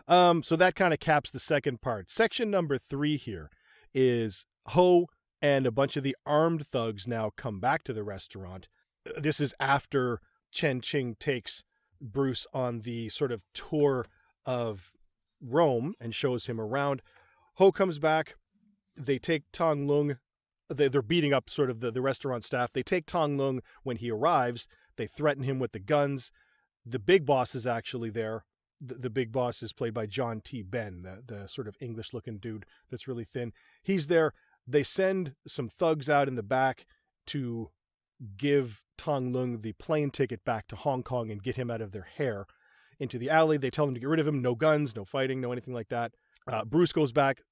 So that kind of caps the second part. Section number 3 here is Ho and a bunch of the armed thugs now come back to the restaurant. This is after Chen Qing takes Bruce on the sort of tour of Rome and shows him around. Ho comes back. They take Tong Lung. They're beating up sort of the restaurant staff. They take Tong Lung when he arrives. They threaten him with the guns. The big boss is actually there. The big boss is played by John T. Ben, the sort of English-looking dude that's really thin. He's there. They send some thugs out in the back to give Tong Lung the plane ticket back to Hong Kong and get him out of their hair into the alley. They tell him to get rid of him. No guns, no fighting, no anything like that. Bruce goes back,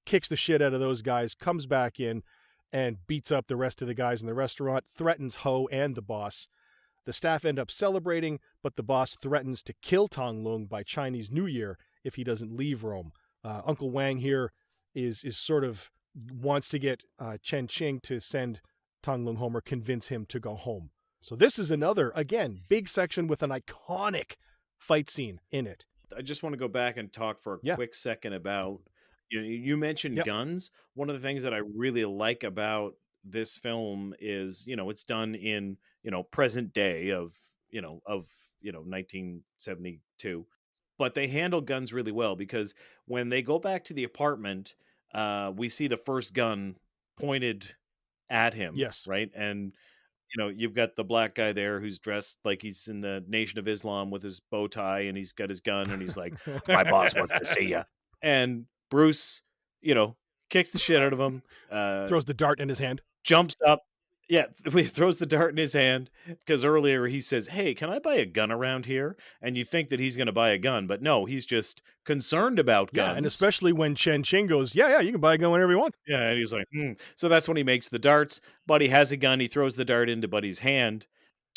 kicks the shit out of those guys, comes back in and beats up the rest of the guys in the restaurant, threatens Ho and the boss. The staff end up celebrating, but the boss threatens to kill Tong Lung by Chinese New Year if he doesn't leave Rome. Uncle Wang here is sort of wants to get Chen Qing to send Tong Lung home or convince him to go home. So this is another, again, big section with an iconic fight scene in it. I just want to go back and talk for a quick second about, you mentioned guns. One of the things that I really like about this film is, it's done in, present day of 1972, but they handle guns really well, because when they go back to the apartment, we see the first gun pointed at him. Yes. Right. And, you've got the black guy there who's dressed like he's in the Nation of Islam with his bow tie, and he's got his gun, and he's like, my boss wants to see you. And Bruce, kicks the shit out of him. Throws the dart in his hand. Jumps up. Yeah, he throws the dart in his hand, because earlier he says, hey, can I buy a gun around here? And you think that he's going to buy a gun, but no, he's just concerned about guns. Yeah, and especially when Chen Qing goes, yeah, you can buy a gun whenever you want. Yeah, and he's like, So that's when he makes the darts. Buddy has a gun. He throws the dart into Buddy's hand,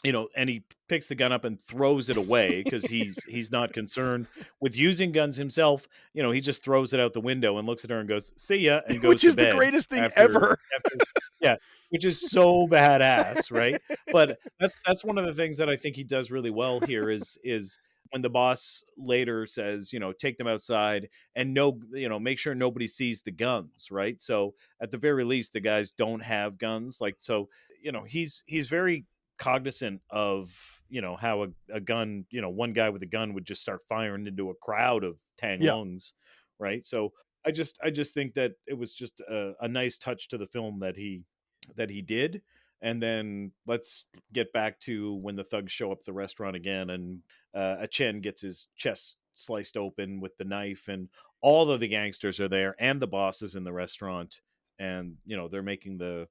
and he picks the gun up and throws it away, because he's not concerned with using guns himself. He just throws it out the window and looks at her and goes, see ya, and goes Which is to bed the greatest thing ever. Yeah, which is so badass, right? But that's one of the things that I think he does really well here is when the boss later says, take them outside and make sure nobody sees the guns, right? So at the very least, the guys don't have guns. Like, so, he's very cognizant of, how a gun, one guy with a gun would just start firing into a crowd of Tang Lungs, right? So I just think that it was just a nice touch to the film that he did. And then let's get back to when the thugs show up at the restaurant again, and Chen gets his chest sliced open with the knife, and all of the gangsters are there, and the boss is in the restaurant, and they're making the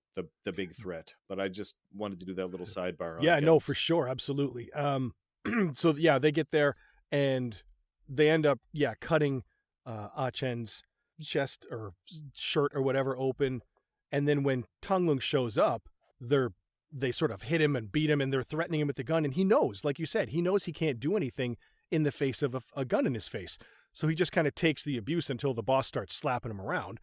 big threat. But I just wanted to do that little sidebar on Yeah, guns. no, for sure, absolutely. So yeah, they get there and they end up cutting Chen's chest or shirt or whatever open, and then when Tong Lung shows up, they sort of hit him and beat him, and they're threatening him with the gun, and he knows, like you said, he knows he can't do anything in the face of a gun in his face. So he just kind of takes the abuse until the boss starts slapping him around.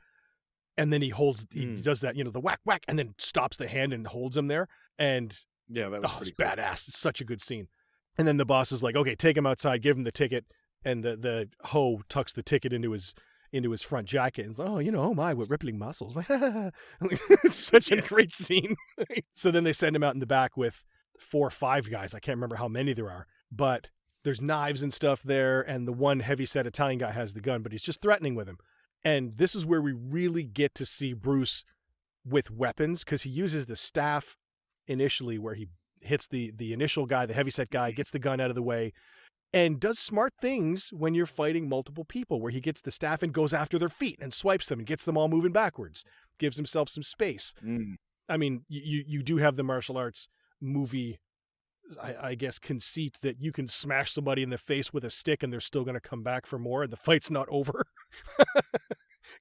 And then he does that, the whack, whack, and then stops the hand and holds him there. And Yeah, that was it's pretty cool. badass. It's such a good scene. And then the boss is like, okay, take him outside, give him the ticket. And the hoe tucks the ticket into his front jacket. And he's like, oh my, with rippling muscles. It's such a great scene. So then they send him out in the back with 4 or 5 guys. I can't remember how many there are. But there's knives and stuff there. And the one heavy-set Italian guy has the gun, but he's just threatening with him. And this is where we really get to see Bruce with weapons, because he uses the staff initially, where he hits the initial guy, the heavyset guy, gets the gun out of the way, and does smart things when you're fighting multiple people, where he gets the staff and goes after their feet and swipes them and gets them all moving backwards, gives himself some space. I mean, you do have the martial arts movie, I guess, conceit that you can smash somebody in the face with a stick and they're still going to come back for more and the fight's not over.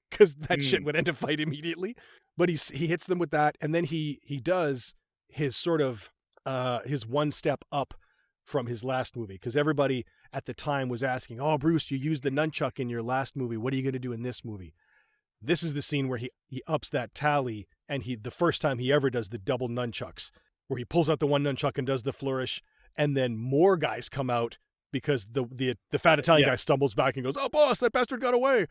Because that shit would end a fight immediately. But he hits them with that, and then he does his sort of his one step up from his last movie, because everybody at the time was asking, oh, Bruce, you used the nunchuck in your last movie. What are you going to do in this movie? This is the scene where he ups that tally, and the first time he ever does the double nunchucks, where he pulls out the one nunchuck and does the flourish, and then more guys come out because the fat Italian guy stumbles back and goes, oh, boss, that bastard got away.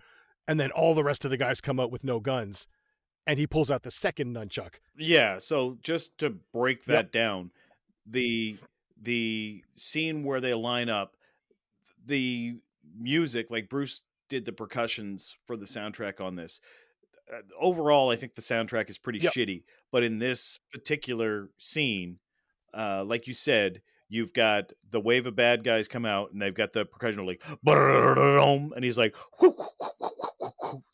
And then all the rest of the guys come out with no guns, and he pulls out the second nunchuck. Yeah, so just to break that down, the scene where they line up, the music, like Bruce did the percussions for the soundtrack on this. Overall, I think the soundtrack is pretty shitty, but in this particular scene, like you said, you've got the wave of bad guys come out, and they've got the percussion like, and he's like,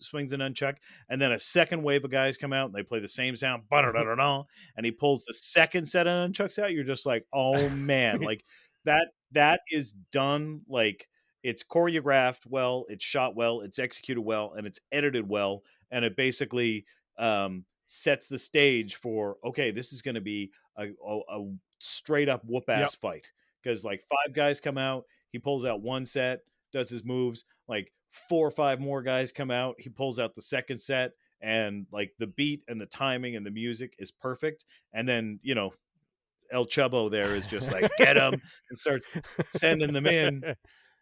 swings the nunchuck, and then a second wave of guys come out, and they play the same sound, and he pulls the second set of nunchucks out. You're just like, oh man, like that is done, like it's choreographed well, it's shot well, it's executed well, and it's edited well, and it basically sets the stage for, okay, this is going to be a straight up whoop ass fight, because like 5 guys come out, he pulls out one set, does his moves, like 4 or 5 more guys come out, he pulls out the second set, and like the beat and the timing and the music is perfect. And then El Chubbo there is just like, get him, and starts sending them in.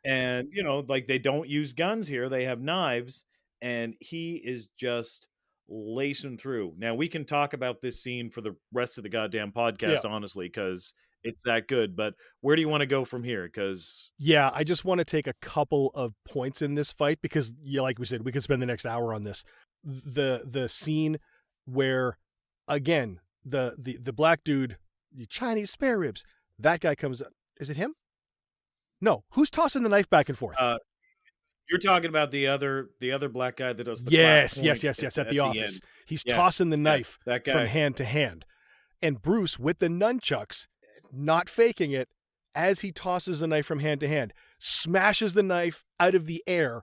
And like, they don't use guns here, they have knives, and he is just lacing through. Now we can talk about this scene for the rest of the goddamn podcast, honestly, because it's that good. But where do you want to go from here? Because I just want to take a couple of points in this fight, because like we said, we could spend the next hour on this. The scene where, again, the black dude, the Chinese spare ribs, that guy comes up. Is it him? No, who's tossing the knife back and forth? You're talking about the other black guy that does the yes, at the office. End. He's tossing the knife that guy. From hand to hand. And Bruce, with the nunchucks, not faking it, as he tosses the knife from hand to hand, smashes the knife out of the air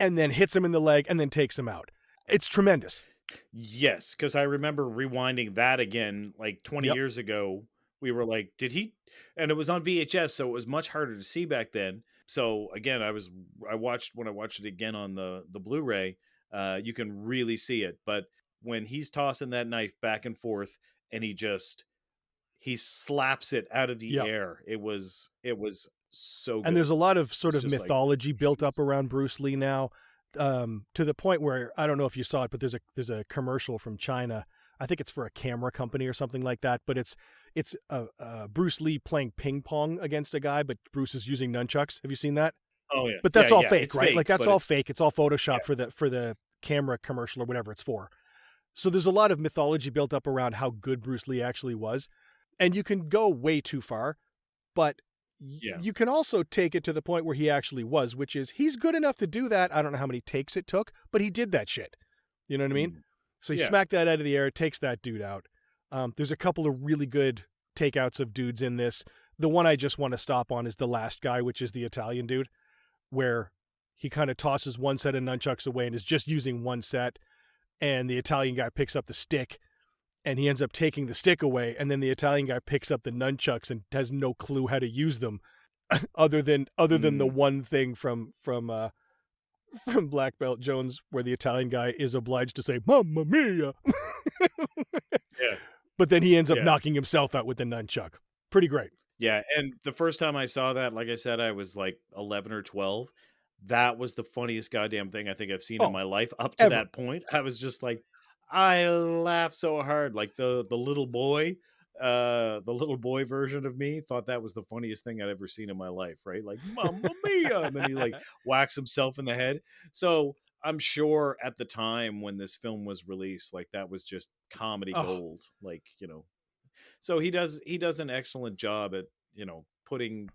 and then hits him in the leg and then takes him out. It's tremendous. Yes, because I remember rewinding that again like 20 years ago. We were like, did he? And it was on VHS, so it was much harder to see back then. So again, when I watched it again on the Blu-ray, you can really see it. But when he's tossing that knife back and forth, and he slaps it out of the air, it was so good. And there's a lot of sort of mythology like, built up around Bruce Lee now, to the point where, I don't know if you saw it, but there's a commercial from China. I think it's for a camera company or something like that, but it's Bruce Lee playing ping pong against a guy, but Bruce is using nunchucks. Have you seen that? Oh yeah. But that's all fake, it's right? Fake, like that's all fake. It's all Photoshop for the camera commercial or whatever it's for. So there's a lot of mythology built up around how good Bruce Lee actually was. And you can go way too far, but you can also take it to the point where he actually was, which is he's good enough to do that. I don't know how many takes it took, but he did that shit. You know what I mean? So he smacked that out of the air, takes that dude out. There's a couple of really good takeouts of dudes in this. The one I just want to stop on is the last guy, which is the Italian dude, where he kind of tosses one set of nunchucks away and is just using one set. And the Italian guy picks up the stick, and he ends up taking the stick away. And then the Italian guy picks up the nunchucks and has no clue how to use them, other than the one thing from from Black Belt Jones, where the Italian guy is obliged to say "Mamma mia," Yeah. but then he ends up Yeah. knocking himself out with the nunchuck. Pretty great. Yeah, and the first time I saw that, like I said, I was like 11 or 12. That was the funniest goddamn thing I think I've seen in Oh, my life. Up to ever. that point, I was just like, I laughed so hard. Like the little boy version of me thought that was the funniest thing I'd ever seen in my life, right? Like, Mamma mia! And then he like whacks himself in the head. So I'm sure at the time when this film was released, like that was just comedy Oh. gold. Like, so he does an excellent job at putting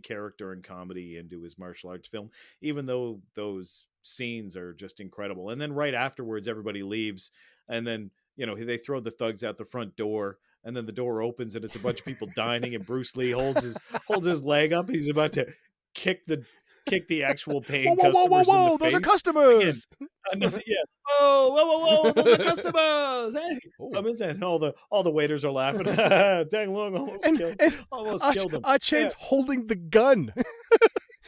character and comedy into his martial arts film, even though those scenes are just incredible. And then right afterwards everybody leaves, and then they throw the thugs out the front door, and then the door opens and it's a bunch of people dining, and Bruce Lee holds his leg up. He's about to kick the actual paying Whoa, whoa, whoa, customers whoa, in the those are face. customers. Again, another, yeah. Whoa, those are customers. Hey, come in, and all the waiters are laughing. Dang Long almost killed him. Chen's holding the gun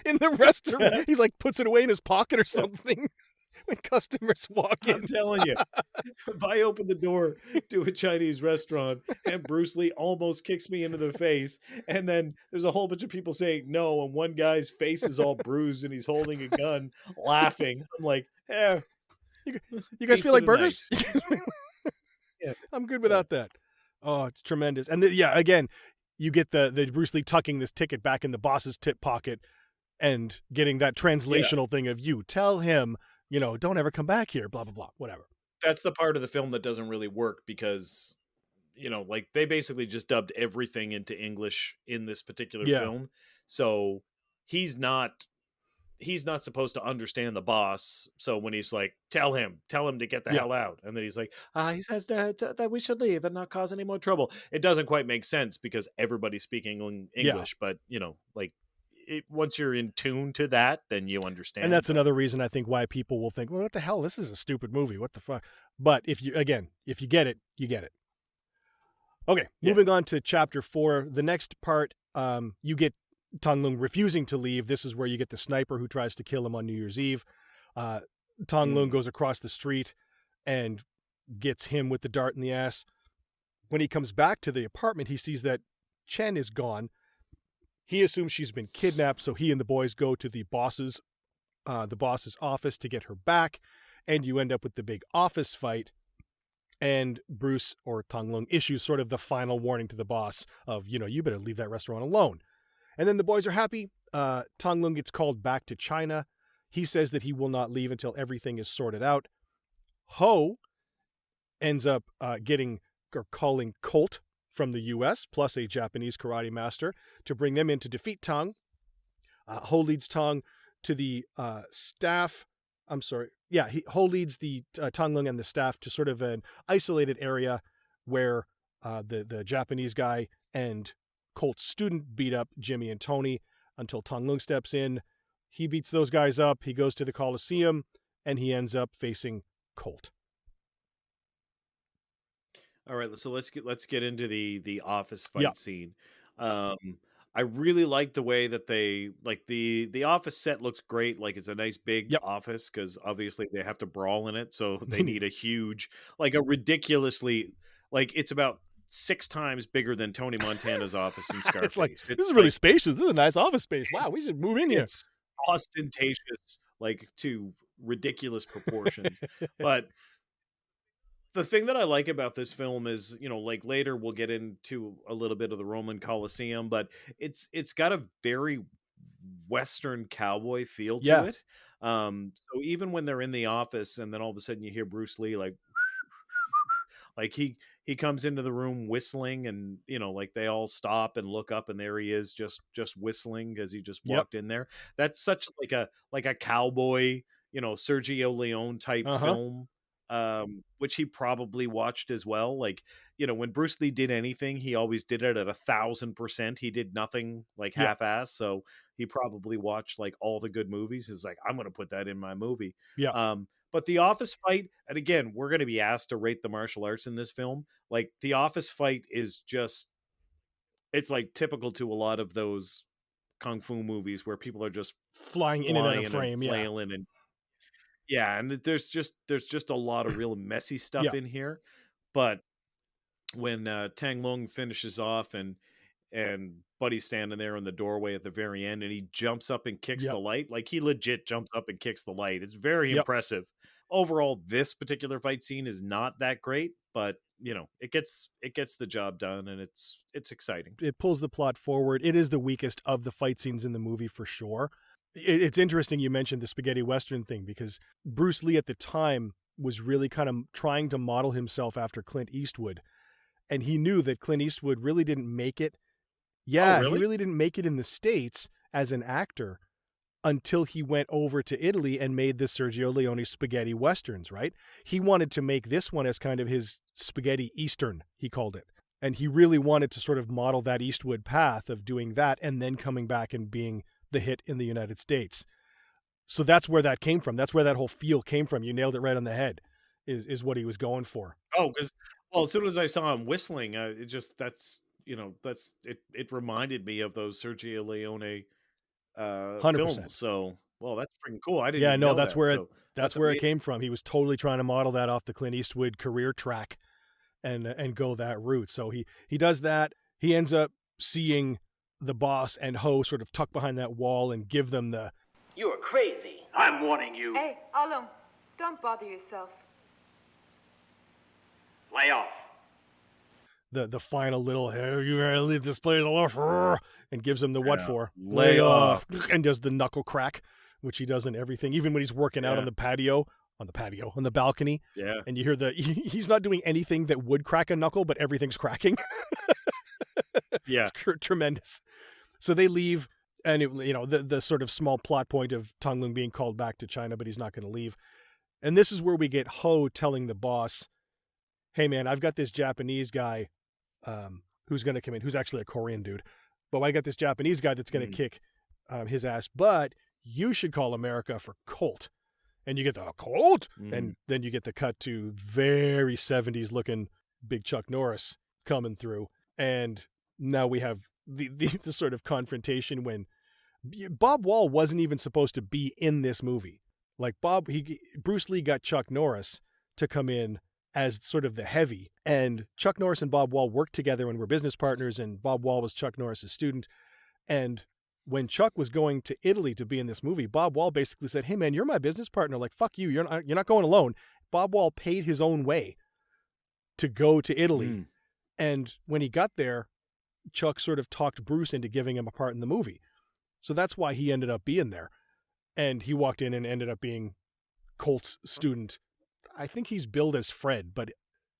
in the restaurant. He's like puts it away in his pocket or something when customers walk in. I'm telling you, if I open the door to a Chinese restaurant and Bruce Lee almost kicks me into the face, and then there's a whole bunch of people saying no, and one guy's face is all bruised and he's holding a gun laughing, I'm like, you guys feel like burgers? Yeah. I'm good without that. Oh, it's tremendous. And again, you get the Bruce Lee tucking this ticket back in the boss's tip pocket and getting that translational thing of, you tell him, don't ever come back here, blah, blah, blah, whatever. That's the part of the film that doesn't really work because, like they basically just dubbed everything into English in this particular film. So he's not supposed to understand the boss. So when he's like, tell him to get the hell out. And then he's like, he says that we should leave and not cause any more trouble. It doesn't quite make sense because everybody's speaking English, but once you're in tune to that, then you understand. And that's another reason I think why people will think, well, what the hell? This is a stupid movie. What the fuck? But if you get it, you get it. Okay. Moving on to chapter 4. The next part, you get Tong Lung refusing to leave. This is where you get the sniper who tries to kill him on New Year's Eve. Tong Lung goes across the street and gets him with the dart in the ass. When he comes back to the apartment, he sees that Chen is gone. He assumes she's been kidnapped, so he and the boys go to the boss's office to get her back, and you end up with the big office fight. And Bruce, or Tong Lung, issues sort of the final warning to the boss of, you better leave that restaurant alone. And then the boys are happy. Tong Lung gets called back to China. He says that he will not leave until everything is sorted out. Ho ends up calling Colt from the U.S., plus a Japanese karate master, to bring them in to defeat Tong. Ho leads Tong to the staff. Ho leads the Tong Lung and the staff to sort of an isolated area where the Japanese guy and Colt's student beat up Jimmy and Tony until Tong Lung steps in. He beats those guys up. He goes to the Coliseum, and he ends up facing Colt. All right, so let's get into the office fight scene. I really like the way that they the office set looks great. Like it's a nice big office because obviously they have to brawl in it, so they need a huge, a ridiculously, it's about 6 times bigger than Tony Montana's office in Scarface. This is really spacious. This is a nice office space. Wow, we should move in here. It's ostentatious, to ridiculous proportions. But the thing that I like about this film is, later we'll get into a little bit of the Roman Coliseum, but it's got a very Western cowboy feel to it. So even when they're in the office and then all of a sudden you hear Bruce Lee he comes into the room whistling, and they all stop and look up, and there he is just whistling because he just walked in there. That's such like a cowboy, Sergio Leone type film. Which he probably watched as well. When Bruce Lee did anything, he always did it at 1,000%. He did nothing half-ass. So he probably watched all the good movies. He's like, I'm going to put that in my movie. But the office fight, and again, we're going to be asked to rate the martial arts in this film. The office fight is just, it's typical to a lot of those kung fu movies where people are just flying in and out of frame, flailing and Yeah, and there's just a lot of real messy stuff Yeah. in here. But when Tang Long finishes off and Buddy's standing there in the doorway at the very end and he jumps up and kicks the Yep. light, like he legit jumps up and kicks the light. It's very Yep. impressive. Overall, this particular fight scene is not that great, but it gets the job done, and it's exciting. It pulls the plot forward. It is the weakest of the fight scenes in the movie for sure. It's interesting you mentioned the spaghetti western thing, because Bruce Lee at the time was really kind of trying to model himself after Clint Eastwood. And he knew that Clint Eastwood really didn't make it. Yeah, really? he really didn't make it in the States as an actor until he went over to Italy and made the Sergio Leone spaghetti westerns, right? He wanted to make this one as kind of his spaghetti Eastern, he called it. And he really wanted to sort of model that Eastwood path of doing that and then coming back and being the hit in the United States. So that's where that came from. That's where that whole feel came from. You nailed it right on the head, is what he was going for. Oh, because as soon as I saw him whistling, it reminded me of those Sergio Leone 100%. films. So, well, that's freaking cool. I didn't. Yeah, even no, know that's that. where So that's where it came from. He was totally trying to model that off the Clint Eastwood career track and go that route. So he does that. He ends up seeing the boss and Ho sort of tuck behind that wall and give them the You're crazy. I'm warning you. Hey, Alung, don't bother yourself. Lay off. the final little, hey, you gotta leave this place alone, and gives him the what Yeah. for? Lay off. And does the knuckle crack, which he does in everything, even when he's working out Yeah. on the balcony. Yeah. And you hear he's not doing anything that would crack a knuckle, but everything's cracking. Yeah. It's tremendous. So they leave, and the sort of small plot point of Tong Lung being called back to China, but he's not going to leave. And this is where we get Ho telling the boss, hey man, I've got this Japanese guy who's going to come in, who's actually a Korean dude. But I got this Japanese guy that's going to kick his ass, but you should call America for Colt. And you get the Colt, and then you get the cut to very 70s looking big Chuck Norris coming through. And now we have the sort of confrontation when Bob Wall wasn't even supposed to be in this movie. Like Bruce Lee got Chuck Norris to come in as sort of the heavy, and Chuck Norris and Bob Wall worked together and were business partners, and Bob Wall was Chuck Norris's student. And when Chuck was going to Italy to be in this movie, Bob Wall basically said, hey man, you're my business partner. Like, fuck you. You're not going alone. Bob Wall paid his own way to go to Italy. And when he got there, Chuck sort of talked Bruce into giving him a part in the movie. So that's why he ended up being there. And he walked in and ended up being Colt's student. I think he's billed as Fred, but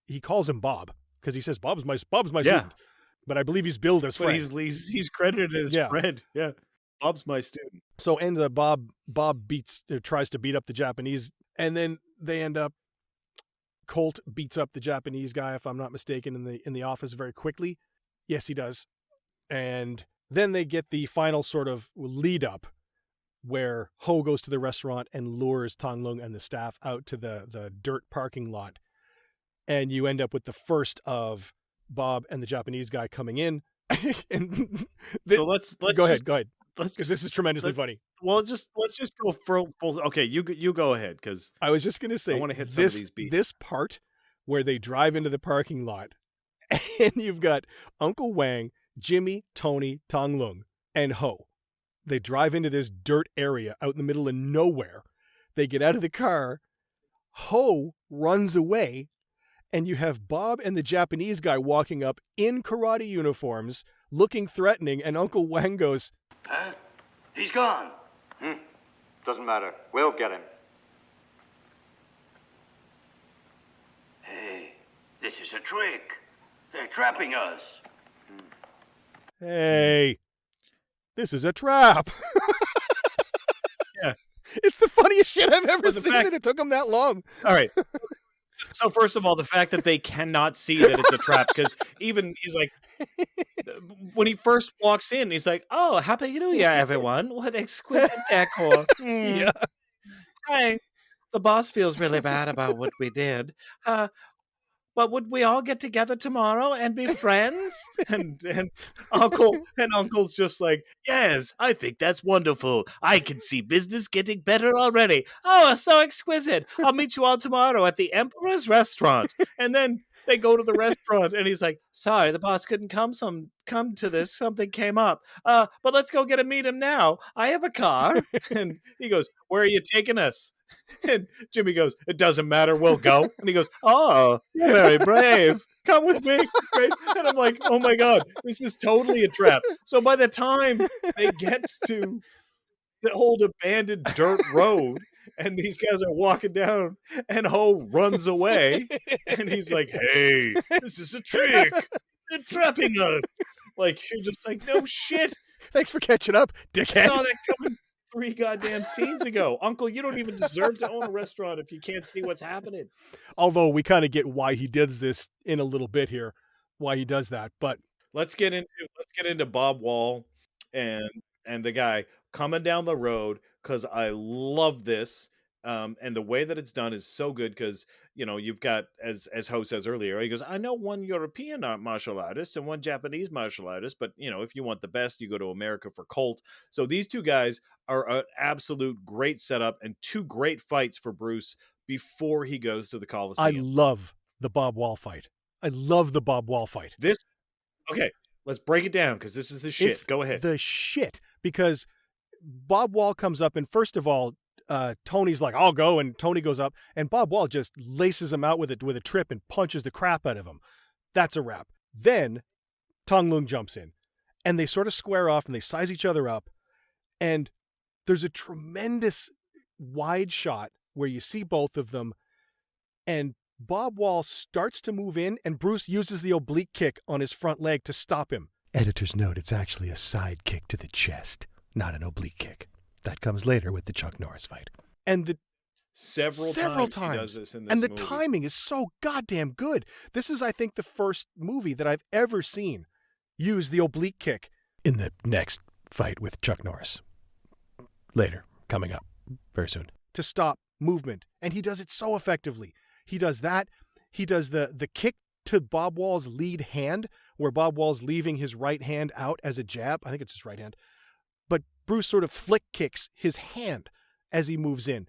he calls him Bob because he says Bob's my student. But I believe he's billed as Fred. But he's credited as Fred. Yeah. Bob's my student. So Bob tries to beat up the Japanese, and then they end up, Colt beats up the Japanese guy, if I'm not mistaken, in the office very quickly. Yes, he does. And then they get the final sort of lead up where Ho goes to the restaurant and lures Tong Lung and the staff out to the dirt parking lot. And you end up with the first of Bob and the Japanese guy coming in. And so let's go ahead. Because this is tremendously funny. Well, let's just go full. Okay, you go ahead, because I was just gonna say I want to hit some of these beats. This part where they drive into the parking lot, and you've got Uncle Wang, Jimmy, Tony, Tong Lung, and Ho. They drive into this dirt area out in the middle of nowhere. They get out of the car. Ho runs away, and you have Bob and the Japanese guy walking up in karate uniforms, looking threatening, and Uncle Wang goes, Huh? He's gone. Doesn't matter. We'll get him. Hey, this is a trick. They're trapping us. hey, this is a trap. Yeah. It's the funniest shit I've ever But the seen, fact- and it took them that long. All right. So first of all, the fact that they cannot see that it's a trap, because even he's like, when he first walks in, he's like, "Oh, happy New Year, everyone! What exquisite decor!" Yeah. Hey, the boss feels really bad about what we did. but would we all get together tomorrow and be friends? and Uncle's just like, yes, I think that's wonderful. I can see business getting better already. Oh, so exquisite. I'll meet you all tomorrow at the Emperor's Restaurant. And then they go to the restaurant, and he's like, sorry, the boss couldn't come to this. Something came up. But let's go get to meet him now. I have a car. And he goes, where are you taking us? And Jimmy goes, it doesn't matter, we'll go. And he goes, oh, you're very brave. Come with me. Right? And I'm like, oh my God, this is totally a trap. So by the time they get to the old abandoned dirt road, and these guys are walking down, and Ho runs away, and he's like, hey, this is a trick. They're trapping us. Like, you're just like, no shit. Thanks for catching up, dickhead. I saw that coming 3 goddamn scenes ago. Uncle, you don't even deserve to own a restaurant if you can't see what's happening. Although we kind of get why he does this in a little bit here, why he does that. But let's get into Bob Wall and the guy coming down the road, because I love this. And the way that it's done is so good, because you've got, as Ho says earlier, he goes, I know one European martial artist and one Japanese martial artist, but if you want the best, you go to America for Colt. So these two guys are an absolute great setup and 2 great fights for Bruce before he goes to the Coliseum. I love the Bob Wall fight. Okay, let's break it down, because this is the shit. Go ahead. The shit, because Bob Wall comes up, and first of all, Tony's like, I'll go, and Tony goes up, and Bob Wall just laces him out with a trip and punches the crap out of him. That's a wrap. Then Tong Lung jumps in, and they sort of square off, and they size each other up, and there's a tremendous wide shot where you see both of them, and Bob Wall starts to move in, and Bruce uses the oblique kick on his front leg to stop him. Editor's note, it's actually a side kick to the chest, not an oblique kick. That comes later with the Chuck Norris fight. And several times he does this in this movie. And the timing is so goddamn good. This is, I think, the first movie that I've ever seen use the oblique kick in the next fight with Chuck Norris. Later, coming up very soon. To stop movement. And he does it so effectively. He does that. He does the kick to Bob Wall's lead hand, where Bob Wall's leaving his right hand out as a jab. I think it's his right hand. But Bruce sort of flick kicks his hand as he moves in.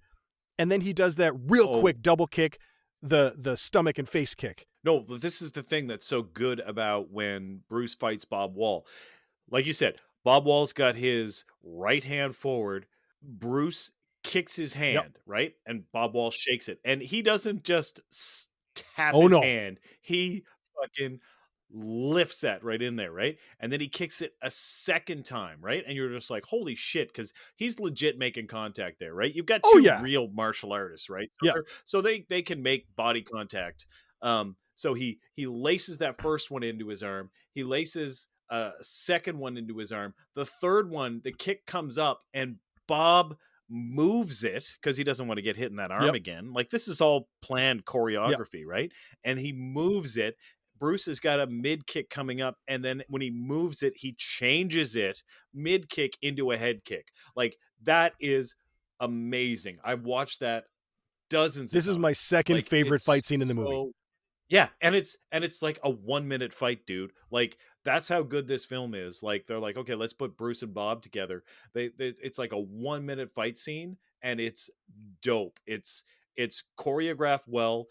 And then he does that real quick double kick, the stomach and face kick. No, but this is the thing that's so good about when Bruce fights Bob Wall. Like you said, Bob Wall's got his right hand forward. Bruce kicks his hand, right? And Bob Wall shakes it. And he doesn't just tap his hand. He fucking lifts that right in there, right? And then he kicks it a second time, right? And you're just like, holy shit, because he's legit making contact there, right? You've got 2 real martial artists, right? So they can make body contact. So he laces that first one into his arm. He laces a second one into his arm. The third one, the kick comes up, and Bob moves it because he doesn't want to get hit in that arm again. Like, this is all planned choreography, right? And he moves it. Bruce has got a mid kick coming up, and then when he moves it, he changes it mid kick into a head kick. Like, that is amazing. I've watched that dozens of times. This is my second favorite fight scene in the movie. Yeah, and it's like a 1-minute fight, dude. Like, that's how good this film is. Like, they're like, okay, let's put Bruce and Bob together. It's like a 1-minute fight scene, and it's dope. It's choreographed well.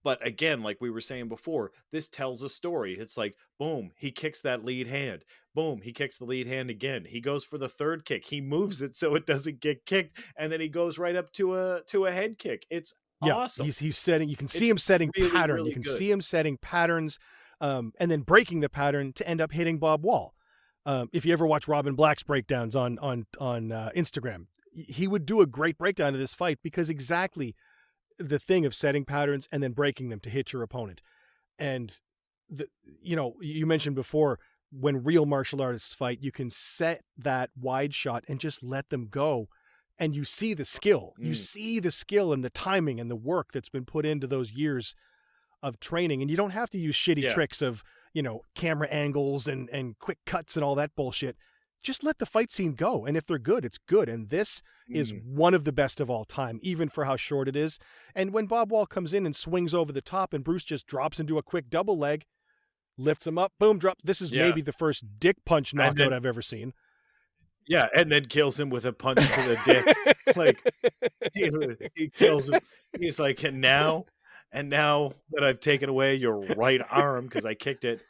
But again, like we were saying before, this tells a story. It's like, boom, he kicks that lead hand. Boom, he kicks the lead hand again. He goes for the third kick. He moves it so it doesn't get kicked, and then he goes right up to a head kick. It's awesome. He's setting. You can see him setting pattern. Really you can good. see him setting patterns, and then breaking the pattern to end up hitting Bob Wall. If you ever watch Robin Black's breakdowns on Instagram, he would do a great breakdown of this fight, because exactly the thing of setting patterns and then breaking them to hit your opponent. And you mentioned before, when real martial artists fight, you can set that wide shot and just let them go. And you see the skill. You see the skill and the timing and the work that's been put into those years of training. And you don't have to use shitty tricks of, camera angles and quick cuts and all that bullshit. just let the fight scene go. And if they're good, it's good. And this is one of the best of all time, even for how short it is. And when Bob Wall comes in and swings over the top and Bruce just drops into a quick double leg, lifts him up, boom, drop. This is maybe the first dick punch knockout I've ever seen. Yeah, and then kills him with a punch to the dick. Like, he kills him. He's like, and now that I've taken away your right arm because I kicked it,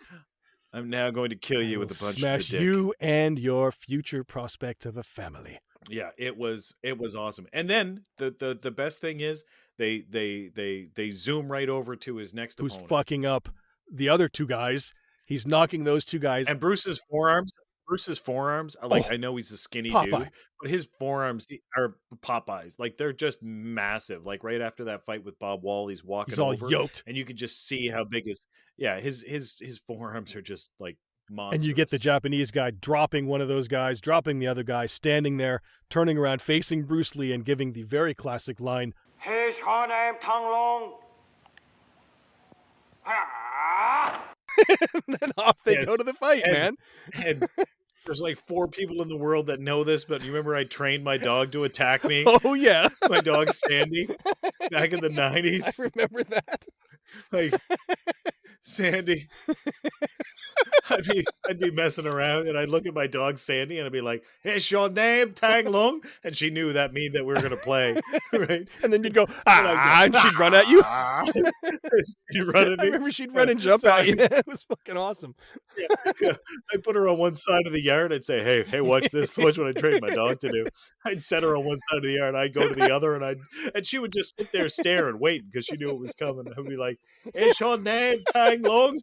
I'm now going to kill you with a punch to the dick. Smash you and your future prospect of a family. Yeah, it was awesome. And then the best thing is they zoom right over to his next Who's opponent. fucking up the other two guys. He's knocking those two guys. And Bruce's forearms are like, I know he's a skinny Popeye. dude, but his forearms are Popeyes. Like, they're just massive. Like, right after that fight with Bob Wall, he's He's all over, yoked. and you can just see how big his forearms are just like monstrous. And you get the Japanese guy dropping one of those guys, dropping the other guy, standing there, turning around, facing Bruce Lee, and giving the very classic line, Here's your name, Tang Long. and then off they go to the fight, man. And there's like 4 people in the world that know this, but you remember I trained my dog to attack me? Oh, yeah. My dog Sandy, back in the 90s. I remember that. Like, Sandy, I'd be messing around, and I'd look at my dog Sandy, and I'd be like, "Is your name Tang Long?" And she knew that mean that we were gonna play, right? And then you'd go, and she'd run at you. She'd run at I me. remember she'd run and jump at you. It was fucking awesome. Yeah. I'd put her on one side of the yard. I'd say, "Hey, watch this. Watch what I trained my dog to do." I'd set her on one side of the yard. I'd go to the other, and she would just sit there staring, waiting, because she knew it was coming. I'd be like, "Is your name Tang Long?"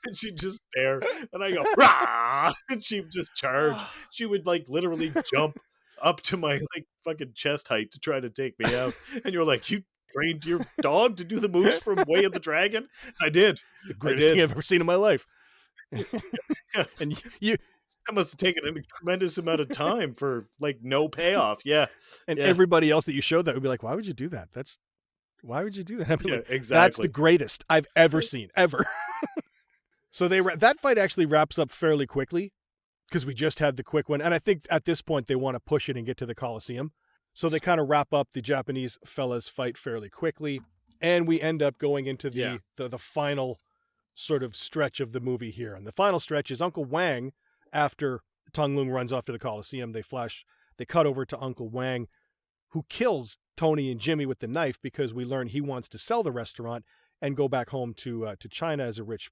And she'd just stare, and I go, "Rah!" And she'd just charge. She would like literally jump up to my like fucking chest height to try to take me out. And you're like, "You trained your dog to do the moves from Way of the Dragon?" I did. It's the greatest thing I've ever seen in my life. And you that must have taken a tremendous amount of time for like no payoff. Yeah. And everybody else that you showed that would be like, "Why would you do that? Why would you do that?" Yeah, like, exactly. That's the greatest I've ever seen, ever. So that fight actually wraps up fairly quickly because we just had the quick one. And I think at this point they want to push it and get to the Coliseum. So they kind of wrap up the Japanese fella's fight fairly quickly. And we end up going into the final sort of stretch of the movie here. And the final stretch is Uncle Wang, after Tang Lung runs off to the Coliseum, they cut over to Uncle Wang, who kills Tony and Jimmy with the knife because we learn he wants to sell the restaurant and go back home to China as a rich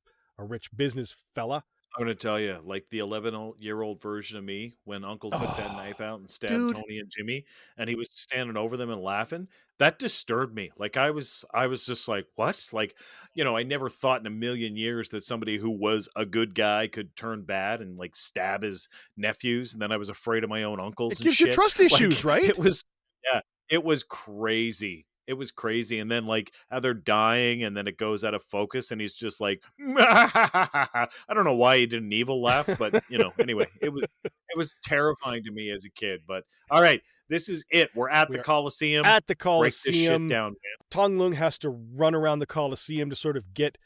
business fella. I'm going to tell you, like the 11-year-old version of me, when Uncle took that knife out and stabbed Tony and Jimmy, and he was standing over them and laughing, that disturbed me. Like I was just like, what? Like, I never thought in a million years that somebody who was a good guy could turn bad and like stab his nephews. And then I was afraid of my own uncles. It gives you trust issues, right? It was crazy. It was crazy. And then like how they're dying and then it goes out of focus and he's just like, I don't know why he did an evil laugh, but anyway, it was terrifying to me as a kid. But all right, this is it. We're at the Coliseum. At the Coliseum. Break this shit down, man. Tang Lung has to run around the Coliseum to sort of get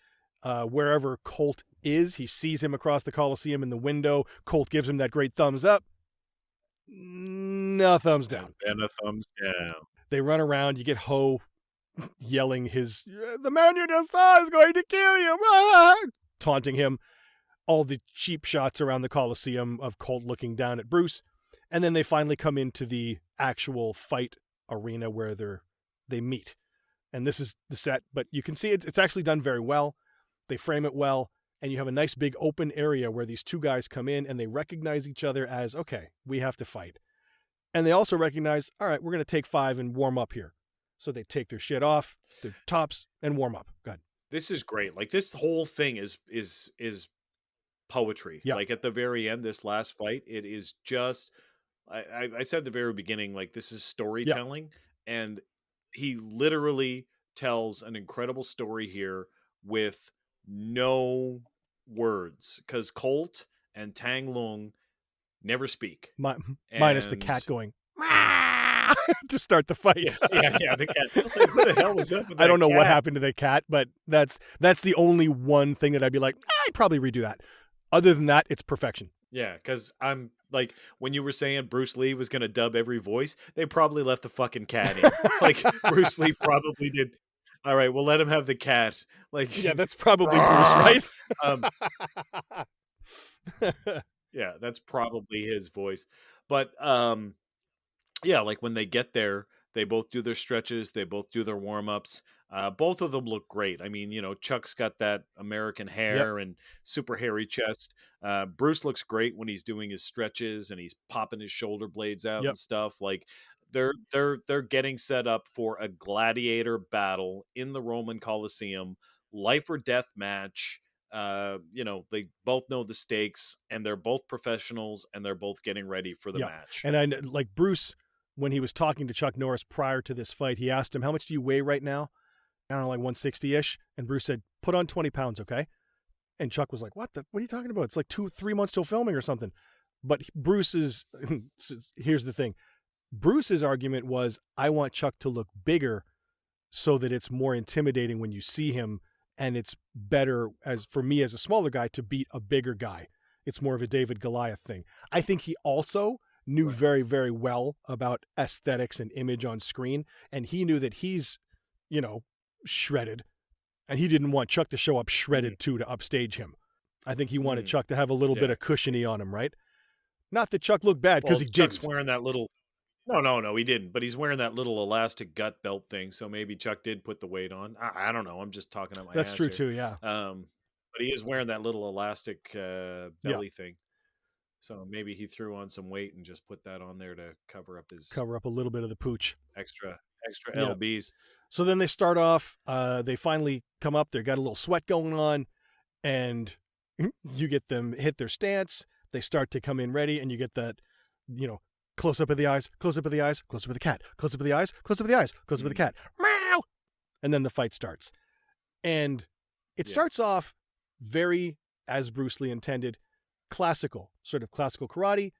wherever Colt is. He sees him across the Coliseum in the window. Colt gives him that great thumbs up. No thumbs down. And a thumbs down. They run around. You get Ho yelling the man you just saw is going to kill you, taunting him. All the cheap shots around the Coliseum of Colt looking down at Bruce. And then they finally come into the actual fight arena where they meet. And this is the set, but you can see it's actually done very well. They frame it well. And you have a nice big open area where these two guys come in and they recognize each other as, okay, we have to fight. And they also recognize, all right, we're going to take 5 and warm up here. So they take their shit off, their tops, and warm up. Go ahead. This is great. Like this whole thing is poetry. Yeah. Like at the very end, this last fight, it is just, I said at the very beginning, like this is storytelling. Yeah. And he literally tells an incredible story here with no words. Because Colt and Tang Lung never speak. Minus the cat going to start the fight. Yeah, the cat. Like, what the hell was up with that I don't know cat? what happened to the cat, but that's the only one thing that I'd be like, I'd probably redo that. Other than that, it's perfection. Yeah, because I'm like, when you were saying Bruce Lee was going to dub every voice, they probably left the fucking cat in. Like, Bruce Lee probably did. All right, we'll let him have the cat. Like, Yeah, that's probably Bruce, right? um, yeah, that's probably his voice. But yeah, like when they get there, they both do their stretches, they both do their warm ups. Both of them look great. I mean, Chuck's got that American Yep, hair and super hairy chest. Bruce looks great when he's doing his stretches and he's popping his shoulder blades out yep. and stuff. Like they're getting set up for a gladiator battle in the Roman Colosseum, life or death match. They both know the stakes and they're both professionals and they're both getting ready for the Yeah. match. And like Bruce, when he was talking to Chuck Norris prior to this fight, he asked him, "How much do you weigh right now?" I don't know, like 160 ish. And Bruce said, "Put on 20 pounds, okay?" And Chuck was like, "What are you talking about? It's like 2-3 months till filming or something." But Bruce's, here's the thing, Bruce's argument was, "I want Chuck to look bigger so that it's more intimidating when you see him. And it's better as for me as a smaller guy to beat a bigger guy. It's more of a David Goliath thing." I think he also knew very, very well about aesthetics and image on screen. And he knew that he's, shredded. And he didn't want Chuck to show up shredded too to upstage him. I think he wanted Chuck to have a little bit of cushiony on him, right? Not that Chuck looked bad, because he Chuck's didn't. wearing that little. No, he didn't. But he's wearing that little elastic gut belt thing, so maybe Chuck did put the weight on. I don't know. I'm just talking out my That's ass true here. too, yeah. But he is wearing that little elastic belly thing, so maybe he threw on some weight and just put that on there to cover up a little bit of the pooch. extra Yeah. lbs. So then they start off. They finally come up. They've got a little sweat going on, and you get them hit their stance. They start to come in ready, and you get that, close up of the eyes, close up of the eyes, close up of the cat, close up of the eyes, close up of the eyes, close up of the cat. Meow! And then the fight starts. And it starts off very, as Bruce Lee intended, classical, sort of classical karate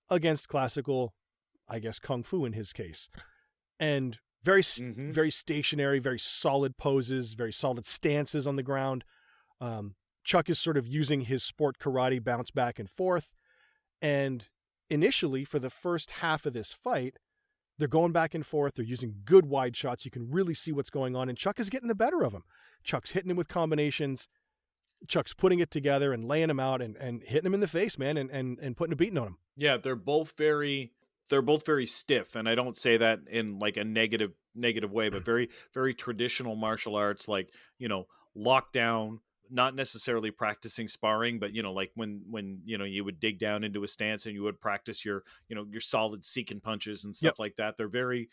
against classical, I guess, kung fu in his case. And very, very stationary, very solid poses, very solid stances on the ground. Chuck is sort of using his sport karate bounce back and forth. And initially, for the first half of this fight, they're going back and forth. They're using good wide shots. You can really see what's going on. And Chuck is getting the better of him. Chuck's hitting him with combinations. Chuck's putting it together and laying him out and hitting him in the face, man, and putting a beating on him. Yeah, they're both very stiff, and I don't say that in like a negative way, but very, very traditional martial arts, like, lockdown, not necessarily practicing sparring, but like when you would dig down into a stance and you would practice your your solid seek and punches and stuff like that. They're very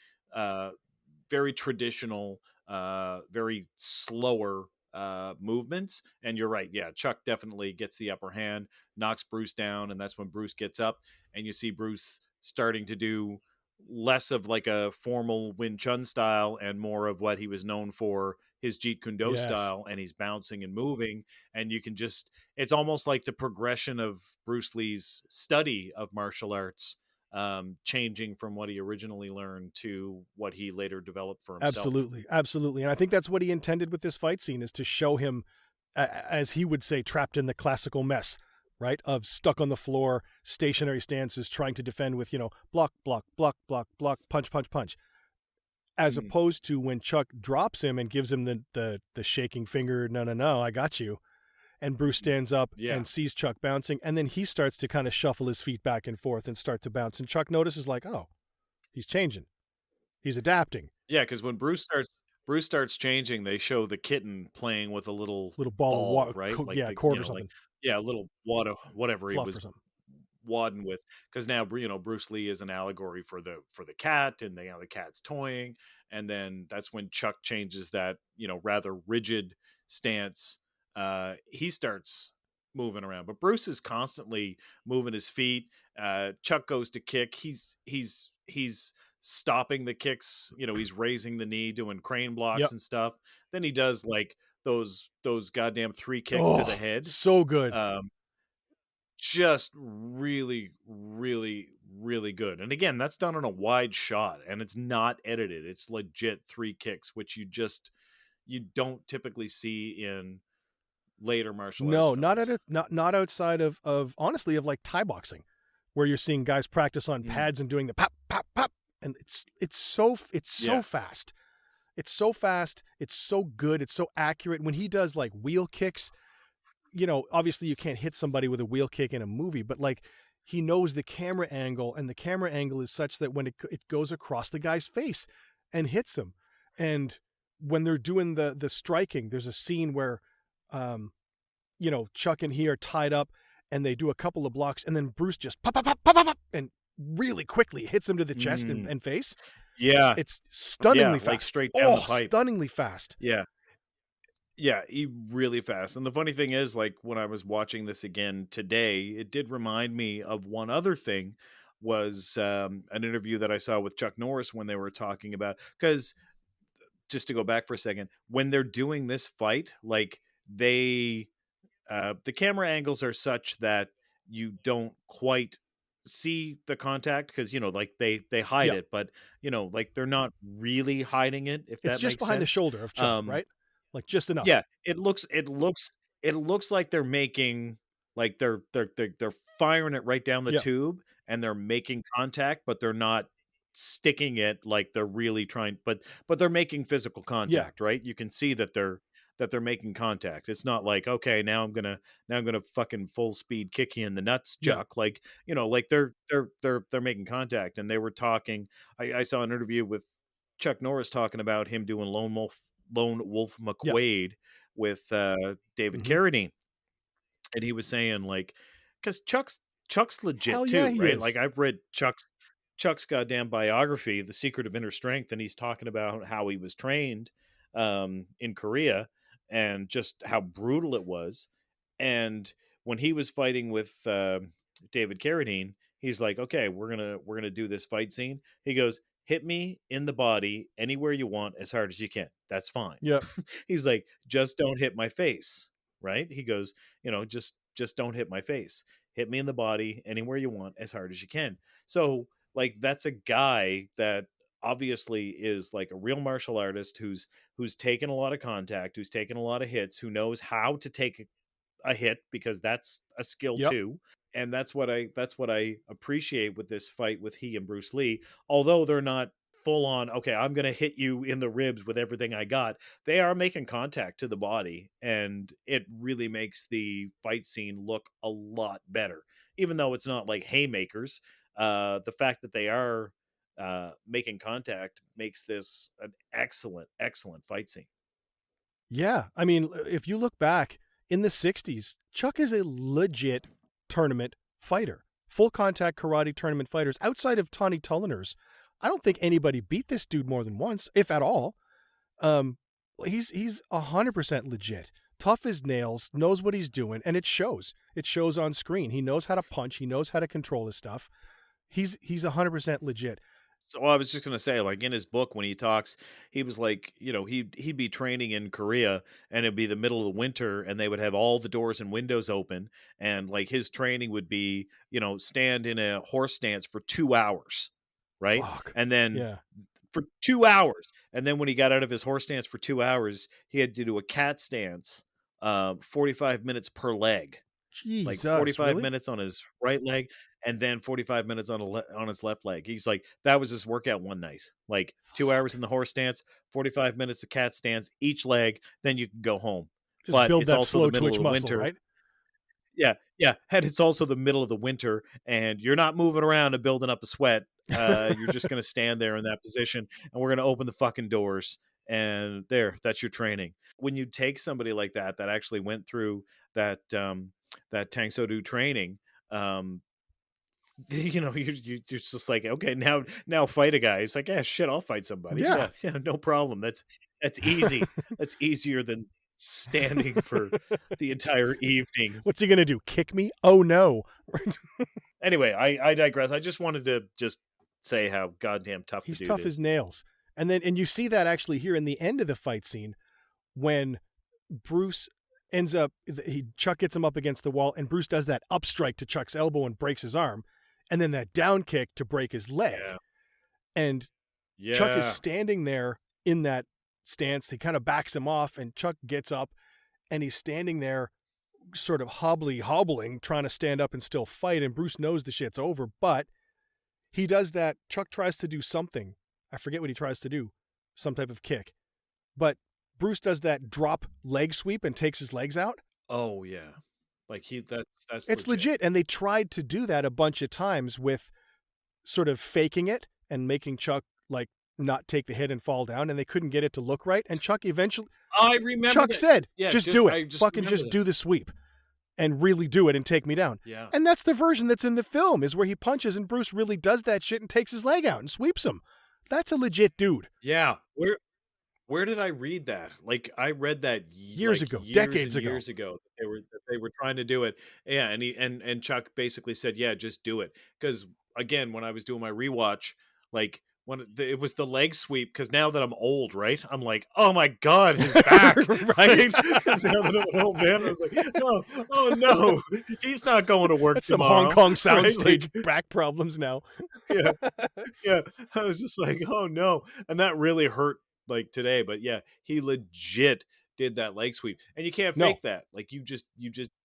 very traditional, very slower movements. And you're right, yeah, Chuck definitely gets the upper hand, knocks Bruce down, and that's when Bruce gets up and you see Bruce starting to do less of like a formal Wing Chun style and more of what he was known for, his Jeet Kune Do style, and he's bouncing and moving. And you can just, it's almost like the progression of Bruce Lee's study of martial arts, changing from what he originally learned to what he later developed for himself. Absolutely. And I think that's what he intended with this fight scene, is to show him, as he would say, trapped in the classical mess, right? Of stuck on the floor, stationary stances, trying to defend with, block, block, block, block, block, punch, punch, punch. As opposed to when Chuck drops him and gives him the shaking finger, no, I got you. And Bruce stands up and sees Chuck bouncing, and then he starts to kind of shuffle his feet back and forth and start to bounce. And Chuck notices, like, oh, he's changing. He's adapting. Yeah, because when Bruce starts changing, they show the kitten playing with a little ball of water, right? cord or something. A little water, whatever Fluff he was or something. wadding with. Because now Bruce Lee is an allegory for the cat, and the cat's toying, and then that's when Chuck changes that rather rigid stance. He starts moving around, but Bruce is constantly moving his feet. Chuck goes to kick. He's stopping the kicks. He's raising the knee, doing crane blocks and stuff. Then he does like those goddamn 3 kicks to the head. So good. Just really, really, really good. And again, that's done on a wide shot, and it's not edited. It's legit 3 kicks, which you don't typically see in later martial No, arts not films. not outside of honestly of like Thai boxing, where you're seeing guys practice on pads and doing the pop pop pop, and it's so Yeah. fast. It's so fast. It's so good. It's so accurate. When he does like wheel kicks, obviously you can't hit somebody with a wheel kick in a movie, but like he knows the camera angle, and the camera angle is such that when it goes across the guy's face and hits him. And when they're doing the striking, there's a scene where, Chuck and he are tied up, and they do a couple of blocks, and then Bruce just pop, pop, pop, pop, pop, pop, and really quickly hits him to the chest and face. Yeah. It's stunningly fast. Like straight down the pipe. Stunningly fast. Yeah. Yeah, really fast. And the funny thing is, like, when I was watching this again today, it did remind me of one other thing, was an interview that I saw with Chuck Norris when they were talking about, because just to go back for a second, when they're doing this fight, like the camera angles are such that you don't quite see the contact, because like they hide it, but like they're not really hiding it, if It's that just makes behind the sense. shoulder of Chuck, right? Like just enough. Yeah, it looks like they're making, like they're firing it right down the tube, and they're making contact, but they're not sticking it like they're really trying, but they're making physical contact, right? You can see that they're making contact. It's not like, okay, now I'm gonna fucking full speed kick you in the nuts, Chuck. Like, like they're making contact. And they were talking. I saw an interview with Chuck Norris talking about him doing Lone Wolf McQuade with David Carradine, and he was saying, like, because Chuck's legit Hell too, yeah, he right? is. Like, I've read Chuck's goddamn biography, The Secret of Inner Strength, and he's talking about how he was trained in Korea, and just how brutal it was. And when he was fighting with David Carradine, he's like, okay, we're gonna do this fight scene. He goes, hit me in the body anywhere you want, as hard as you can. That's fine. Yeah. He's like, just don't hit my face, right? He goes, just don't hit my face. Hit me in the body anywhere you want, as hard as you can. So, like, that's a guy that obviously is like a real martial artist who's taken a lot of contact, who's taken a lot of hits, who knows how to take a hit, because that's a skill too. And that's what I appreciate with this fight with he and Bruce Lee. Although they're not full on, okay, I'm going to hit you in the ribs with everything I got, they are making contact to the body, and it really makes the fight scene look a lot better. Even though it's not like haymakers, the fact that they are making contact makes this an excellent fight scene. Yeah. I mean, if you look back in the 60s, Chuck is a legit tournament fighter. Full contact karate tournament fighters. Outside of Tawny Tulliners, I don't think anybody beat this dude more than once, if at all. He's 100% legit. Tough as nails, knows what he's doing, and it shows. It shows on screen. He knows how to punch. He knows how to control his stuff. He's 100% legit. So I was just going to say, like, in his book, when he talks, he was like, he'd be training in Korea, and it'd be the middle of the winter, and they would have all the doors and windows open. And like his training would be, stand in a horse stance for 2 hours. Right. Fuck. And then Yeah. for 2 hours. And then when he got out of his horse stance for 2 hours, he had to do a cat stance, 45 minutes per leg. Jesus, Like 45 really? minutes on his right leg, and then 45 minutes on his left leg. He's like, that was his workout one night. Like 2 hours in the horse stance, 45 minutes of cat stance each leg, then you can go home. Just But build it's that also slow the middle of twitch the muscle, winter. right? Yeah, and it's also the middle of the winter, and you're not moving around and building up a sweat. You're just going to stand there in that position, and we're going to open the fucking doors, and that's your training. When you take somebody like that actually went through that Tang Soo Do training, you're just like, okay, now fight a guy. It's like, yeah, shit, I'll fight somebody. Yeah. Yeah, no problem. That's easy. That's easier than standing for the entire evening. What's he gonna do? Kick me? Oh no. Anyway, I digress. I just wanted to just say how goddamn tough He's the dude tough is. as nails. And you see that actually here in the end of the fight scene, when Bruce ends up, Chuck gets him up against the wall, and Bruce does that up strike to Chuck's elbow and breaks his arm, and then that down kick to break his leg. Yeah. And Chuck is standing there in that stance. He kind of backs him off, and Chuck gets up and he's standing there sort of hobbling, trying to stand up and still fight, and Bruce knows the shit's over, but he does that. Chuck tries to do something. I forget what he tries to do. Some type of kick. But Bruce does that drop leg sweep and takes his legs out. Oh yeah. Like that's It's legit. And they tried to do that a bunch of times with sort of faking it and making Chuck like not take the hit and fall down, and they couldn't get it to look right. And Chuck eventually, I remember Chuck said, yeah, just do it. I just Fucking remember just that. do the sweep and really do it and take me down. Yeah. And that's the version that's in the film, is where he punches and Bruce really does that shit and takes his leg out and sweeps him. That's a legit dude. Yeah. Where did I read that? Like I read that Years ago, decades ago. Years ago. They were trying to do it. Yeah, and Chuck basically said, "Yeah, just do it." Because again, when I was doing my rewatch, like when it was the leg sweep, because now that I'm old, right? I'm like, oh my god, his back, right? Because now that I'm an old man, I was like, oh no, he's not going to work That's tomorrow. some Hong Kong right? soundstage Like, back problems now. yeah. I was just like, oh no, and that really hurt. Like today, but yeah, he legit did that leg sweep, and you can't fake that. Like you just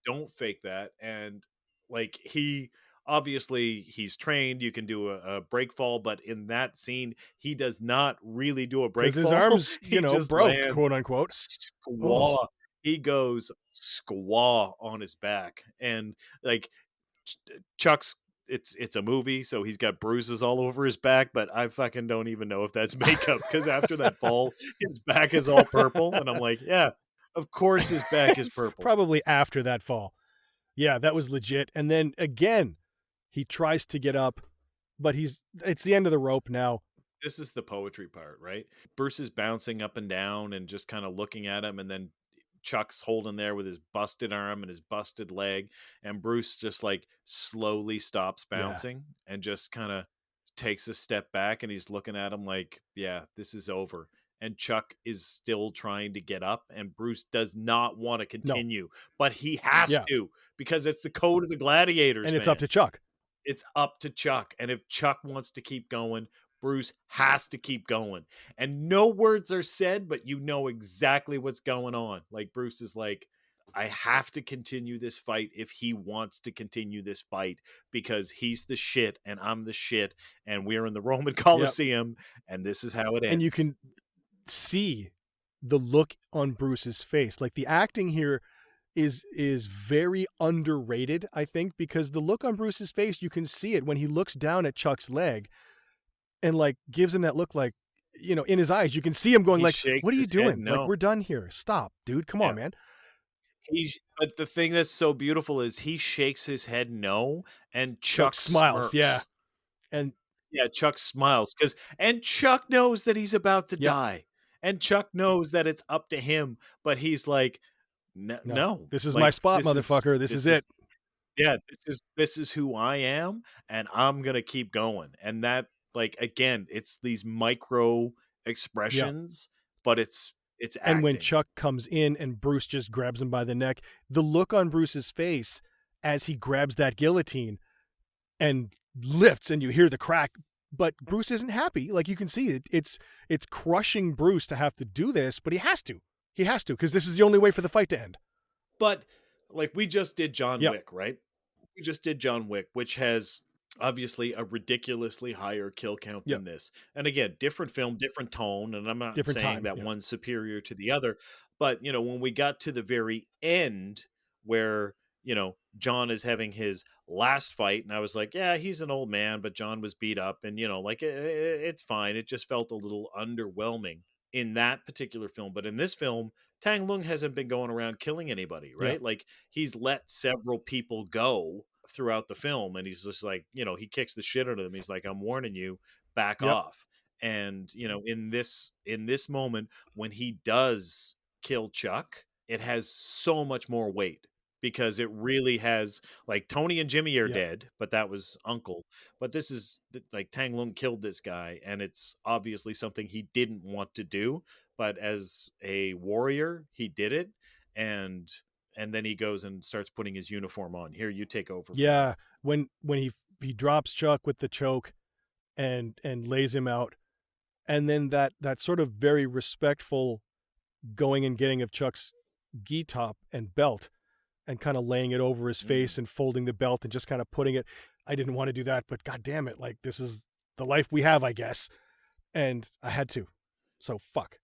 don't fake that. And like he obviously he's trained. You can do a break fall, but in that scene, he does not really do a break fall. His arms, he just broke, lands quote unquote. Squaw. Oh. He goes squaw on his back, and like Chuck's. It's a movie, so he's got bruises all over his back, but I fucking don't even know if that's makeup, because after that fall, his back is all purple, and I'm like, yeah, of course his back is purple. Probably after that fall. Yeah, that was legit. And then again, he tries to get up, but it's the end of the rope now. This is the poetry part, right? Bruce is bouncing up and down and just kind of looking at him, and then Chuck's holding there with his busted arm and his busted leg, and Bruce just like slowly stops bouncing and just kind of takes a step back, and he's looking at him like, yeah, this is over. And Chuck is still trying to get up, and Bruce does not want to continue, but he has to, because it's the code of the gladiators, and it's up to Chuck. It's up to Chuck. And if Chuck wants to keep going, Bruce has to keep going. And no words are said, but you know exactly what's going on. Like Bruce is like, I have to continue this fight if he wants to continue this fight, because he's the shit and I'm the shit, and we're in the Roman Coliseum, and this is how it ends. And you can see the look on Bruce's face. Like the acting here is very underrated, I think, because the look on Bruce's face, you can see it when he looks down at Chuck's leg and like gives him that look, like, in his eyes, you can see him going like, what are you doing? Like, we're done here. Stop, dude. Come on, man. But the thing that's so beautiful is he shakes his head no, and Chuck smiles. Smirks. Yeah. And Chuck smiles, and Chuck knows that he's about to die, and Chuck knows that it's up to him, but he's like, no, this is my spot, motherfucker. This is it. Yeah, this is who I am, and I'm gonna keep going. And that, like, again, it's these micro expressions, but it's acting. And when Chuck comes in and Bruce just grabs him by the neck, the look on Bruce's face as he grabs that guillotine and lifts, and you hear the crack, but Bruce isn't happy. Like, you can see it. It's crushing Bruce to have to do this, but he has to, because this is the only way for the fight to end. But like, we just did John Wick, right? We just did John Wick, which has obviously a ridiculously higher kill count than this. And again, different film, different tone. And I'm not saying that one's superior to the other. But, when we got to the very end where, John is having his last fight, and I was like, yeah, he's an old man, but John was beat up, and, like, it's fine. It just felt a little underwhelming in that particular film. But in this film, Tang Lung hasn't been going around killing anybody, right? Like, he's let several people go throughout the film, and he's just like, he kicks the shit out of them. He's like, I'm warning you, back off. And in this moment, when he does kill Chuck, it has so much more weight, because it really has, like, Tony and Jimmy are dead, but that was Uncle. But this is like, Tang Lung killed this guy, and it's obviously something he didn't want to do, but as a warrior, he did it. And then he goes and starts putting his uniform on. Here, you take over. Yeah, when he drops Chuck with the choke and lays him out, and then that sort of very respectful going and getting of Chuck's gi top and belt and kind of laying it over his face and folding the belt and just kind of putting it. I didn't want to do that, but God damn it. Like, this is the life we have, I guess. And I had to. So fuck.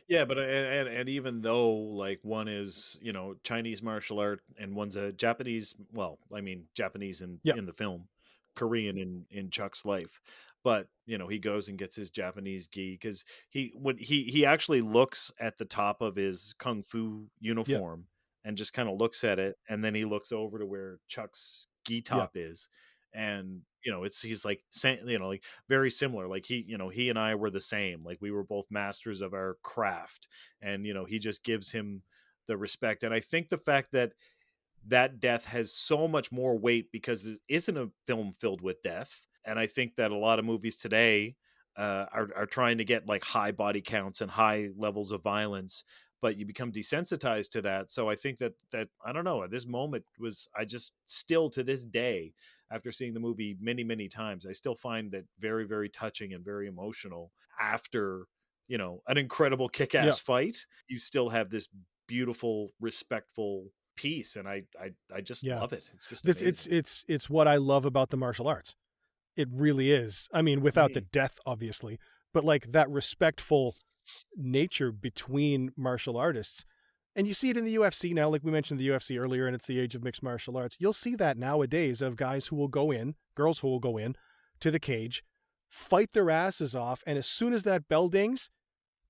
Yeah, but and even though like one is, you know, Chinese martial art and one's a Japanese, well, I mean Japanese in the film, Korean in Chuck's life. But, you know, he goes and gets his Japanese gi because he actually looks at the top of his kung fu uniform and just kind of looks at it, and then he looks over to where Chuck's gi top is, and you know, he's like, you know, like very similar. Like he and I were the same. Like we were both masters of our craft, and you know, he just gives him the respect. And I think the fact that death has so much more weight because it isn't a film filled with death. And I think that a lot of movies today are trying to get like high body counts and high levels of violence, but you become desensitized to that. So I think that I don't know, at this moment I just still to this day, after seeing the movie many, many times, I still find that very, very touching and very emotional. After, you know, an incredible kick-ass fight, you still have this beautiful, respectful piece, and I just love it. It's just amazing. It's what I love about the martial arts. It really is. I mean, without the death, obviously, but like that respectful nature between martial artists. And you see it in the UFC now, like we mentioned the UFC earlier, and it's the age of mixed martial arts. You'll see that nowadays of guys who will go in, girls who will go in to the cage, fight their asses off, and as soon as that bell dings,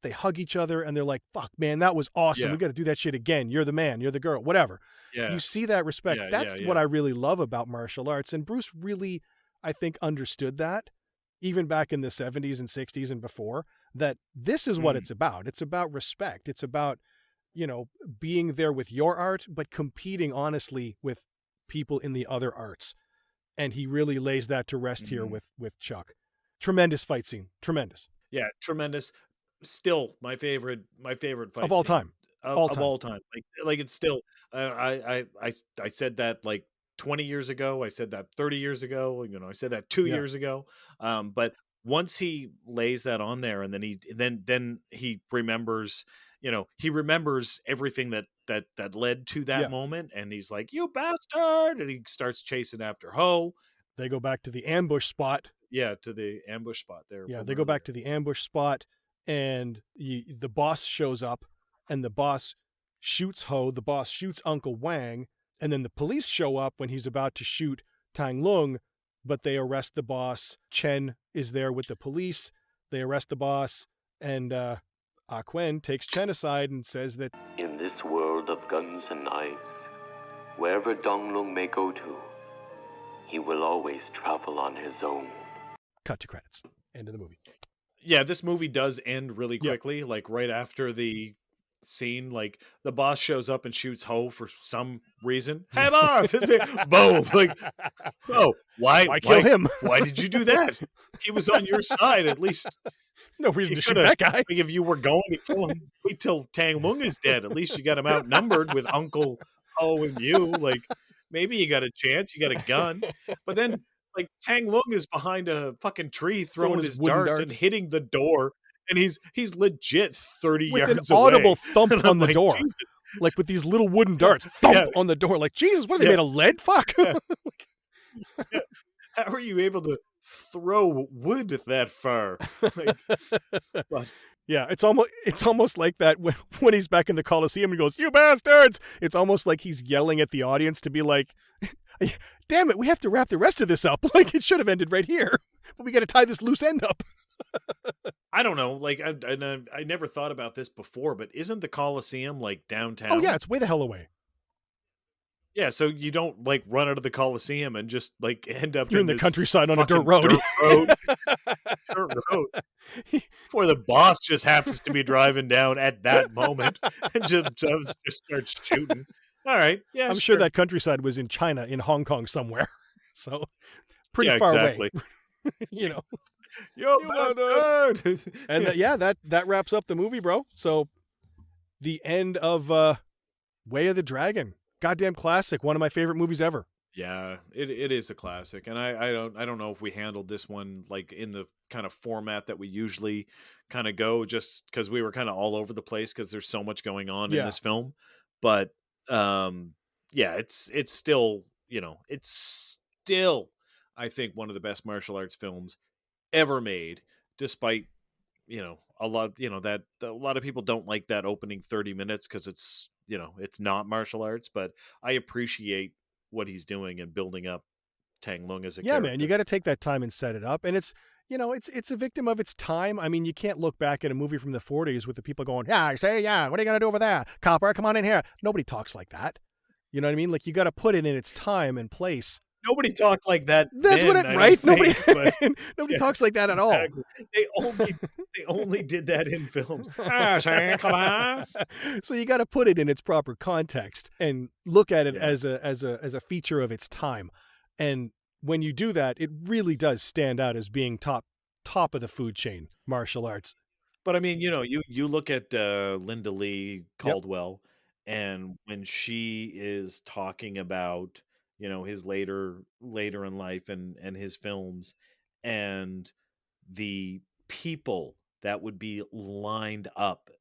they hug each other and they're like, fuck, man, that was awesome. Yeah. We got to do that shit again. You're the man, you're the girl, whatever. Yeah. You see that respect. That's what I really love about martial arts. And Bruce really, I think, understood that even back in the 70s and 60s and before, that this is what it's about. It's about respect. It's about, you know, being there with your art, but competing honestly with people in the other arts. And he really lays that to rest here with Chuck. Tremendous fight scene. Tremendous. Yeah, tremendous. Still my favorite fight of all scene. time. Of all time. Like it's still I said that like 20 years ago. I said that 30 years ago. You know, I said that 2 years ago. But once he lays that on there, and then he remembers, you know, he remembers everything that led to that moment, and he's like, "You bastard!" and he starts chasing after Ho. They go back to the ambush spot. Yeah, to the ambush spot there. Yeah, they go back to the ambush spot, and the boss shows up, and the boss shoots Ho. The boss shoots Uncle Wang, and then the police show up when he's about to shoot Tang Lung, but they arrest the boss. Chen is there with the police. They arrest the boss, and Quen takes Chen aside and says that, "In this world of guns and knives, wherever Dong Lung may go to, he will always travel on his own." Cut to credits. End of the movie. Yeah, this movie does end really quickly, like right after the scene. Like the boss shows up and shoots Ho for some reason. Hey, boss! Boom! Like, oh, why kill him? Why did you do that? He was on your side. At least no reason to shoot that guy. Like, if you were going to kill him, wait till Tang Lung is dead. At least you got him outnumbered with Uncle Ho and you. Like, maybe you got a chance. You got a gun, but then. Like Tang Lung is behind a fucking tree throwing his darts and hitting the door, and he's legit 30 with yards an away. audible thump on the like, door. Jesus. Like with these little wooden darts, thump on the door. Like, Jesus, what are they made of lead? Fuck. How are you able to throw wood that far? Like, but, yeah, it's almost like that when he's back in the Coliseum and goes, "You bastards!" It's almost like he's yelling at the audience to be like, "Damn it, we have to wrap the rest of this up. Like it should have ended right here, but we got to tie this loose end up." I don't know. Like I never thought about this before, but isn't the Coliseum like downtown? Oh yeah, it's way the hell away. Yeah, so you don't like run out of the Coliseum and just like end up in the countryside on a dirt road. Dirt road. Before the boss just happens to be driving down at that moment and just starts shooting. All right, yeah, I'm sure that countryside was in China, in Hong Kong somewhere. So pretty far away. You know. You bastard! And that wraps up the movie, bro. So the end of Way of the Dragon. Goddamn classic. One of my favorite movies ever. Yeah, it is a classic, and I don't know if we handled this one like in the kind of format that we usually kind of go, just because we were kind of all over the place because there's so much going on in Yeah. this film. But um, yeah, it's still, it's still, I think, one of the best martial arts films ever made, despite, a lot, that a lot of people don't like that opening 30 minutes because it's, it's not martial arts, but I appreciate what he's doing and building up Tang Lung as a Yeah, man, you character. got to take that time and set it up. And it's, it's a victim of its time. I mean, you can't look back at a movie from the 40s with the people going, yeah, I say, yeah, what are you going to do over there? Copper, come on in here. Nobody talks like that. You know what I mean? Like, you got to put it in its time and place. Nobody talked like that. That's then, what it, I right? don't Nobody, think, but nobody yeah, talks like that at all. exactly. They only did that in films. Come on. So you got to put it in its proper context and look at it Yeah. as a feature of its time. And when you do that, it really does stand out as being top of the food chain martial arts. But I mean, you look at Linda Lee Yep. Caldwell, and when she is talking about, his later in life and his films, and the people that would be lined up,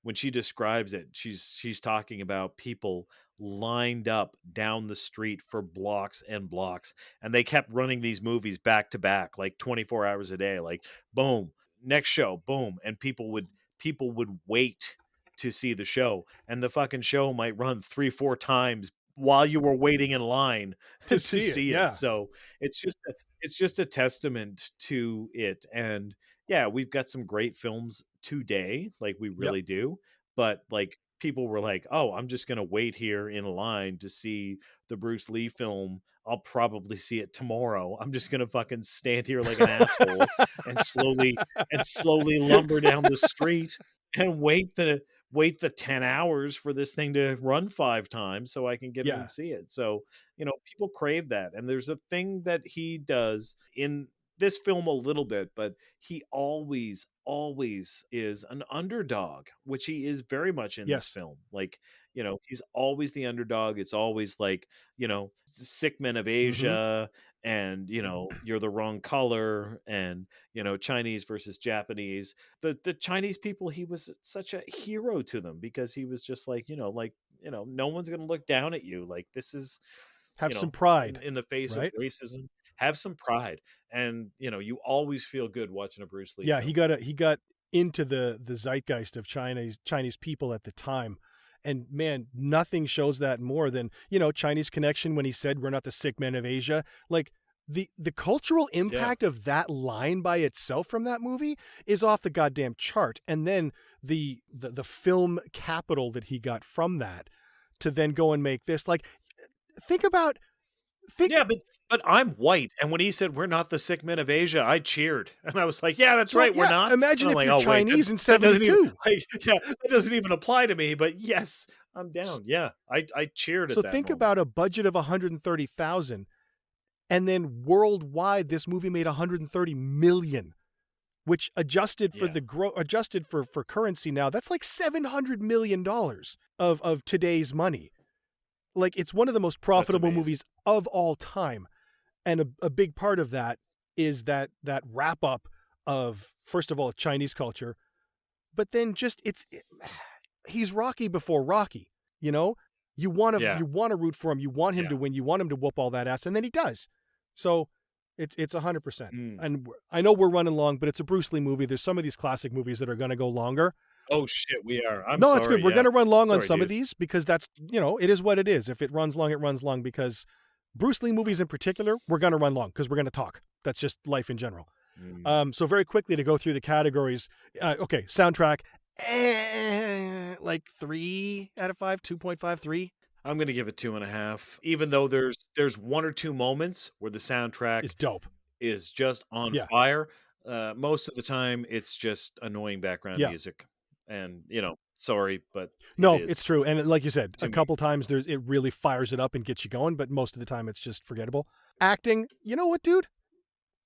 when she describes it, she's talking about people lined up down the street for blocks and blocks, and they kept running these movies back to back, like 24 hours a day, like boom, next show, boom, and people would wait to see the show, and the fucking show might run 3-4 times while you were waiting in line to See it, see yeah. it. So it's just a testament to it. And yeah, we've got some great films today, like we really do, but like people were like, oh, I'm just gonna wait here in line to see the Bruce Lee film. I'll probably see it tomorrow. I'm just gonna fucking stand here like an asshole and slowly lumber down the street and wait the 10 hours for this thing to run 5 times so I can get in Yeah. and see it. So, people crave that. And there's a thing that he does in this film a little bit, but he always is an underdog, which he is very much in this Yes. film. Like, he's always the underdog. It's always like, sick men of Asia, and you're the wrong color, and Chinese versus Japanese. The Chinese people, he was such a hero to them because he was just like, no one's gonna look down at you. Like, this is, Have some pride, in the face right? of racism. Have some pride, and you always feel good watching a Bruce Lee Yeah, film. he got into the zeitgeist of Chinese people at the time. And man, nothing shows that more than, Chinese Connection when he said we're not the sick men of Asia. Like the cultural impact of that line by itself from that movie is off the goddamn chart. And then the film capital that he got from that to then go and make this, like, think Yeah, but I'm white, and when he said we're not the sick men of Asia, I cheered, and I was like, "Yeah, that's right, we're not." Imagine And I'm if like, you're "Oh wait, Chinese in that doesn't even, 72. that doesn't even apply to me." But yes, I'm down. Yeah, I cheered So at that think moment. about a budget of 130,000, and then worldwide this movie made 130 million, which adjusted for adjusted for currency now, that's like $700 million of today's money. Like, it's one of the most profitable amazing. movies of all time. And a big part of that is that wrap up of, first of all, Chinese culture, but then just he's Rocky before Rocky. You want to root for him. You want him to win. You want him to whoop all that ass, and then he does. So it's 100%. And I know we're running long, but it's a Bruce Lee movie. There's some of these classic movies that are going to go longer. Oh shit, we are. I'm No, sorry. it's good. We're yeah. going to run long on Sorry, some of dude. these because that's, it is what it is. If it runs long, it runs long, because Bruce Lee movies in particular, we're going to run long because we're going to talk. That's just life in general. So very quickly to go through the categories. Okay, soundtrack, like 3 out of 5, 2.5, 3. I'm gonna give it 2.5, even though there's 1 or 2 moments where the soundtrack It's dope. is just on fire. Most of the time, it's just annoying background music, and sorry, but No, it is. it's true. And like you said, To a me. couple times it really fires it up and gets you going, but most of the time it's just forgettable. Acting, you know what, dude?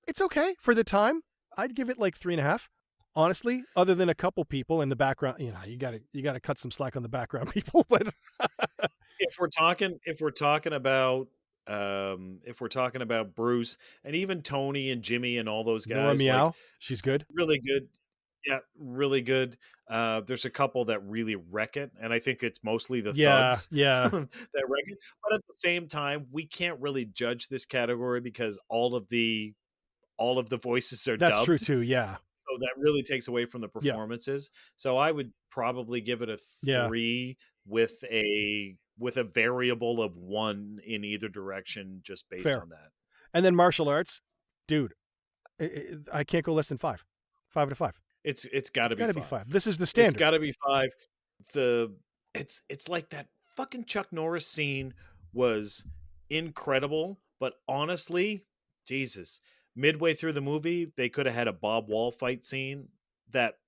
It's okay for the time. I'd give it like 3.5. Honestly, other than a couple people in the background, you gotta cut some slack on the background people. But if we're talking about if we're talking about Bruce and even Tony and Jimmy and all those Nora guys, Meow, like she's good. really good. Yeah, really good. There's a couple that really wreck it, and I think it's mostly the thugs Yeah. that wreck it. But at the same time, we can't really judge this category because all of the voices are That's true dubbed. too. Yeah. So that really takes away from the Yeah. performances. So I would probably give it a Yeah. 3 with a variable of 1 in either direction, just based Fair. on that. And then martial arts, dude, I can't go less than 5. 5 out of 5. It's got to be 5. This is the standard. It's got to be 5. It's like that fucking Chuck Norris scene was incredible, but honestly, Jesus, midway through the movie, they could have had a Bob Wall fight scene that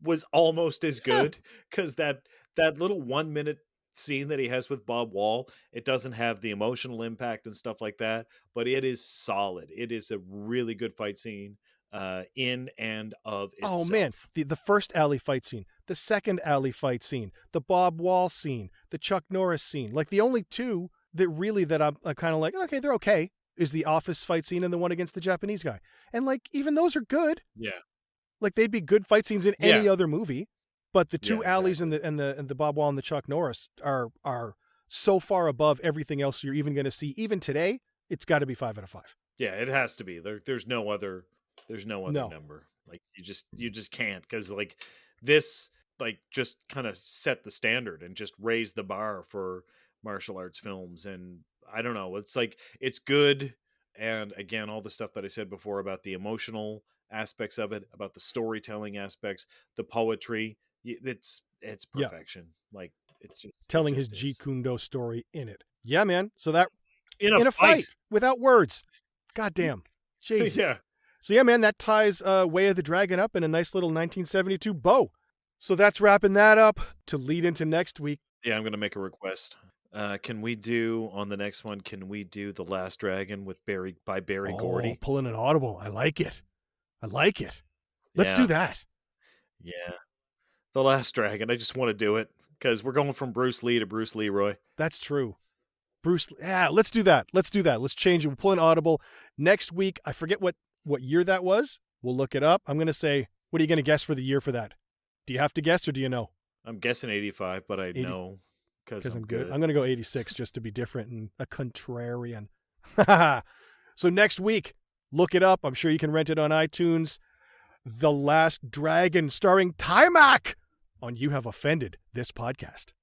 was almost as good, because that little 1 minute scene that he has with Bob Wall, it doesn't have the emotional impact and stuff like that, but it is solid. It is a really good fight scene in and of itself. Oh man, the first alley fight scene, the second alley fight scene, the Bob Wall scene, the Chuck Norris scene. Like the only two that I'm kind of like, okay, they're okay, is the office fight scene and the one against the Japanese guy. And like even those are good. Yeah. Like they'd be good fight scenes in any other movie. But the two alleys and the Bob Wall and the Chuck Norris are so far above everything else you're even going to see. Even today, it's got to be 5 out of 5. Yeah, it has to be. There's no other number. Like you just can't, because like this like just kind of set the standard and just raised the bar for martial arts films. And I don't know, it's like it's good. And again, all the stuff that I said before about the emotional aspects of it, about the storytelling aspects, the poetry, it's perfection. Like it's just telling his Jeet Kune Do story in it. Yeah, man. So that in a fight without words. God damn. Jesus. Yeah. So yeah, man, that ties Way of the Dragon up in a nice little 1972 bow. So that's wrapping that up to lead into next week. Yeah, I'm going to make a request. Can we do on the next one? Can we do The Last Dragon with Barry Gordy? Pulling an audible. I like it. Let's do that. Yeah. The Last Dragon. I just want to do it because we're going from Bruce Lee to Bruce Leroy. That's true. Let's do that. Let's change it. We'll pull an audible next week. I forget what year that was. We'll look it up. I'm going to say, what are you going to guess for the year for that? Do you have to guess or do you know? I'm guessing 85, but I know because I'm good. I'm going to go 86 just to be different and a contrarian. So next week, look it up. I'm sure you can rent it on iTunes. The Last Dragon starring Timac on You Have Offended This Podcast.